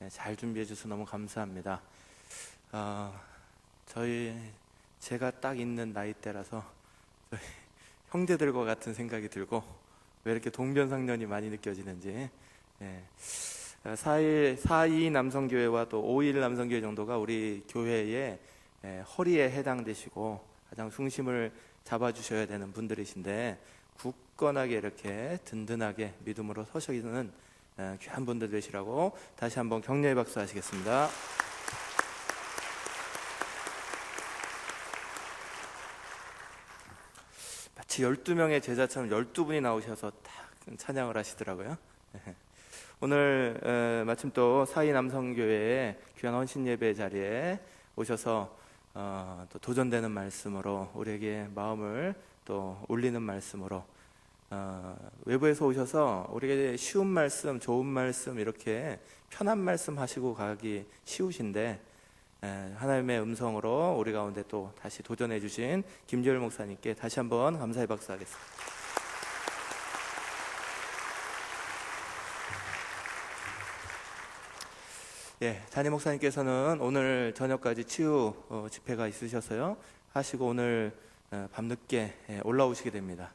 잘 준비해 주셔서 너무 감사합니다. 제가 딱 있는 나이대라서 저희 형제들과 같은 생각이 들고 왜 이렇게 동변상련이 많이 느껴지는지. 4.2 남성교회와 또 5.1 남성교회 정도가 우리 교회의 허리에 해당되시고 가장 중심을 잡아주셔야 되는 분들이신데 굳건하게 이렇게 든든하게 믿음으로 서시는 귀한 분들 되시라고 다시 한번 격려의 박수 하시겠습니다. 마치 12명의 제자처럼 12분이 나오셔서 딱 찬양을 하시더라고요. 오늘 마침 또 4.2 남성교회의 귀한 헌신 예배 자리에 오셔서 또 도전되는 말씀으로 우리에게 마음을 또 울리는 말씀으로 외부에서 오셔서 우리에게 쉬운 말씀, 좋은 말씀 이렇게 편한 말씀 하시고 가기 쉬우신데 하나님의 음성으로 우리 가운데 또 다시 도전해 주신 김재율 목사님께 다시 한번 감사의 박수 하겠습니다. 담임 목사님께서는 오늘 저녁까지 치유 집회가 있으셔서요 하시고 오늘 밤늦게 올라오시게 됩니다.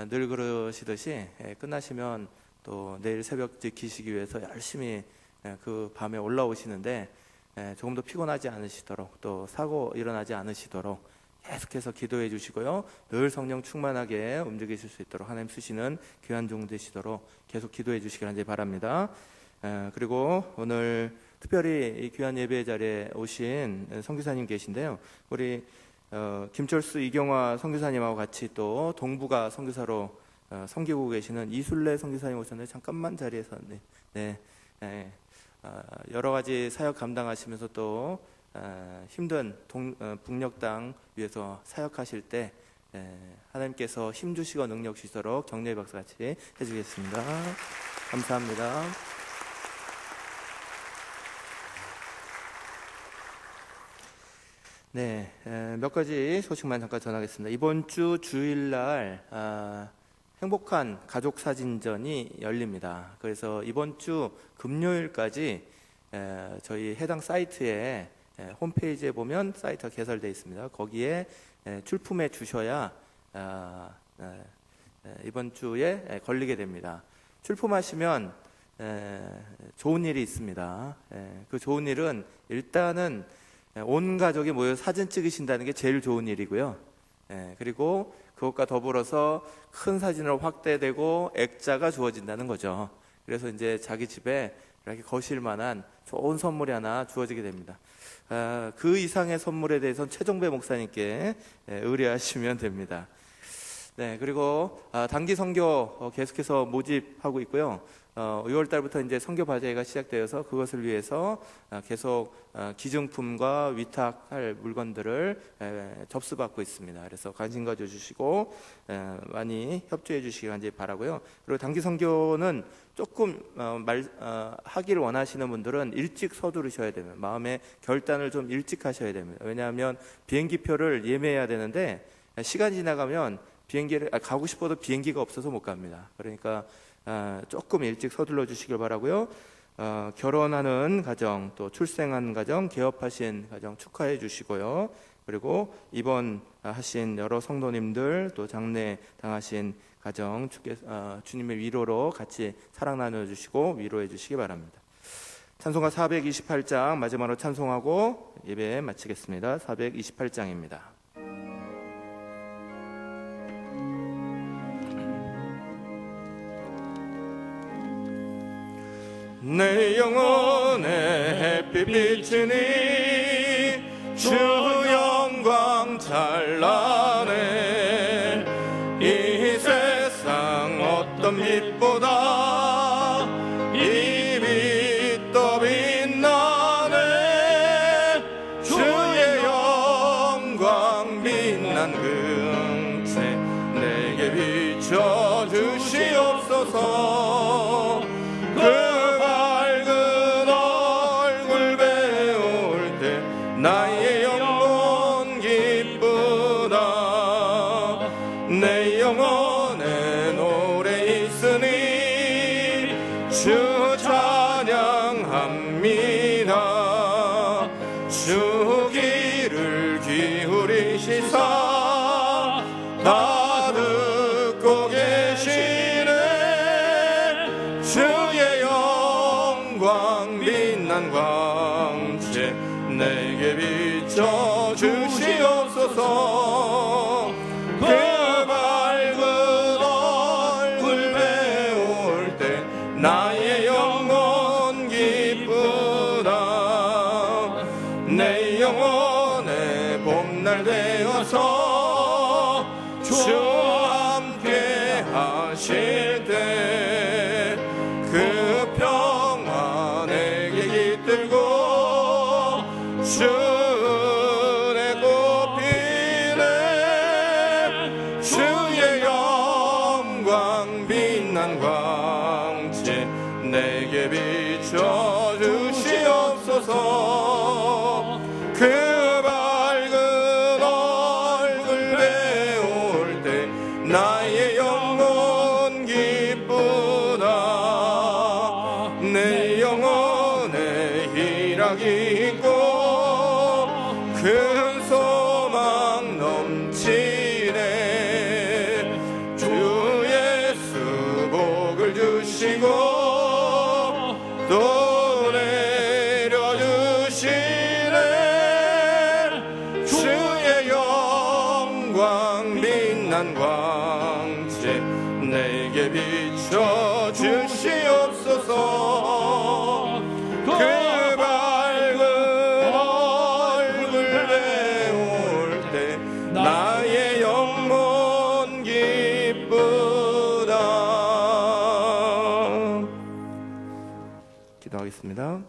늘 그러시듯이 끝나시면 또 내일 새벽 지키시기 위해서 열심히 그 밤에 올라오시는데 조금 더 피곤하지 않으시도록 또 사고 일어나지 않으시도록 계속해서 기도해 주시고요 늘 성령 충만하게 움직이실 수 있도록 하나님 쓰시는 귀한 종 되시도록 계속 기도해 주시기 간절히 바랍니다. 그리고 오늘 특별히 이 귀한 예배 자리에 오신 선교사님 계신데요 우리 김철수 이경화 선교사님하고 같이 또 동북아 선교사로 섬기고 계시는 이술래 선교사님 오셨는데 잠깐만 자리에서 여러 가지 사역 감당하시면서 또 힘든 북녘 땅 위에서 사역하실 때 하나님께서 힘 주시고 능력 주시도록 격려의 박수 같이 해주겠습니다. 감사합니다. 몇 가지 소식만 잠깐 전하겠습니다. 이번 주 주일날 행복한 가족 사진전이 열립니다. 그래서 이번 주 금요일까지 저희 해당 사이트에 홈페이지에 보면 사이트가 개설되어 있습니다. 거기에 출품해 주셔야 이번 주에 걸리게 됩니다. 출품하시면 좋은 일이 있습니다. 그 좋은 일은 일단은 온 가족이 모여 사진 찍으신다는 게 제일 좋은 일이고요. 그리고 그것과 더불어서 큰 사진으로 확대되고 액자가 주어진다는 거죠. 그래서 이제 자기 집에 이렇게 거실 만한 좋은 선물이 하나 주어지게 됩니다. 그 이상의 선물에 대해서는 최종배 목사님께 의뢰하시면 됩니다. 그리고 단기 선교 계속해서 모집하고 있고요. 6월 달부터 이제 선교 과제가 시작되어서 그것을 위해서 계속 기증품과 위탁할 물건들을 접수받고 있습니다. 그래서 관심 가져주시고 많이 협조해 주시기 간절히 바라고요. 그리고 단기 선교는 조금 하기를 원하시는 분들은 일찍 서두르셔야 됩니다. 마음의 결단을 좀 일찍 하셔야 됩니다. 왜냐하면 비행기표를 예매해야 되는데 시간이 지나가면 가고 싶어도 비행기가 없어서 못 갑니다. 그러니까 조금 일찍 서둘러 주시길 바라고요. 결혼하는 가정, 또 출생한 가정, 개업하신 가정 축하해 주시고요. 그리고 입원하신 여러 성도님들, 또 장례 당하신 가정 주님의 위로로 같이 사랑 나눠주시고 위로해 주시기 바랍니다. 찬송가 428장 마지막으로 찬송하고 예배 마치겠습니다. 428장입니다. 내 영혼의 햇빛 비치니 주 영광 찬란해 이 세상 어떤 빛보다 이 빛도 빛나네 주의 영광 빛난 금세 내게 비춰주시옵소서 주시옵소서. 그 밝은 얼굴 배울 때 나의 영혼 기쁘다. 내 영혼에 노래 있으니 주 찬양합니다. 주 귀를 기울이시사 다 듣고 계시네. 주의 영광 빛난 광채 내게 비춰 주시옵소서. 그 밝은 얼굴 배울 때 나의 영혼 기쁘다. 내 영혼의 봄날 되어서 주와 함께 하실 때 그 평화 내게 깃들고 주의 꽃피네. 주의 영광 빛난 광채 내게 비춰 주시옵소서. 그 밝은 얼굴 배울 때 나의 영혼 기쁘다. 내 영혼에 희락이 있고 큰 소망 넘치네. 주 예수 복을 주시고 또 내려주시네. 주의 영광 빛난 광채 내게 비춰 주시옵소서. 그 밝은 얼굴 배울 때 나의 영혼 기쁘다. 기도하겠습니다.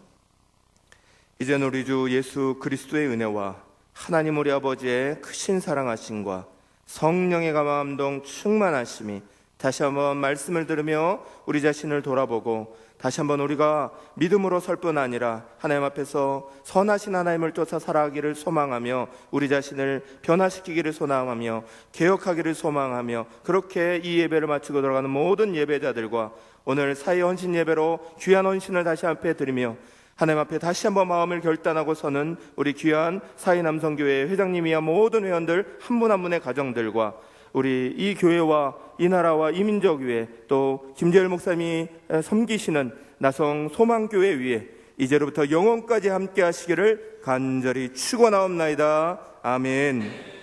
이제는 우리 주 예수 그리스도의 은혜와 하나님 우리 아버지의 크신 사랑하심과 성령의 감화감동 충만하심이 다시 한번 말씀을 들으며 우리 자신을 돌아보고 다시 한번 우리가 믿음으로 설 뿐 아니라 하나님 앞에서 선하신 하나님을 쫓아 살아가기를 소망하며 우리 자신을 변화시키기를 소망하며 개혁하기를 소망하며 그렇게 이 예배를 마치고 돌아가는 모든 예배자들과 오늘 사의 헌신 예배로 귀한 헌신을 다시 앞에 드리며 하나님 앞에 다시 한번 마음을 결단하고 서는 우리 귀한 사의 남성교회 회장님이야 모든 회원들 한 분 한 분의 가정들과 우리 이 교회와 이 나라와 이 민족 위에 또 김재열 목사님이 섬기시는 나성 소망교회 위에 이제로부터 영원까지 함께 하시기를 간절히 축원하옵나이다. 아멘.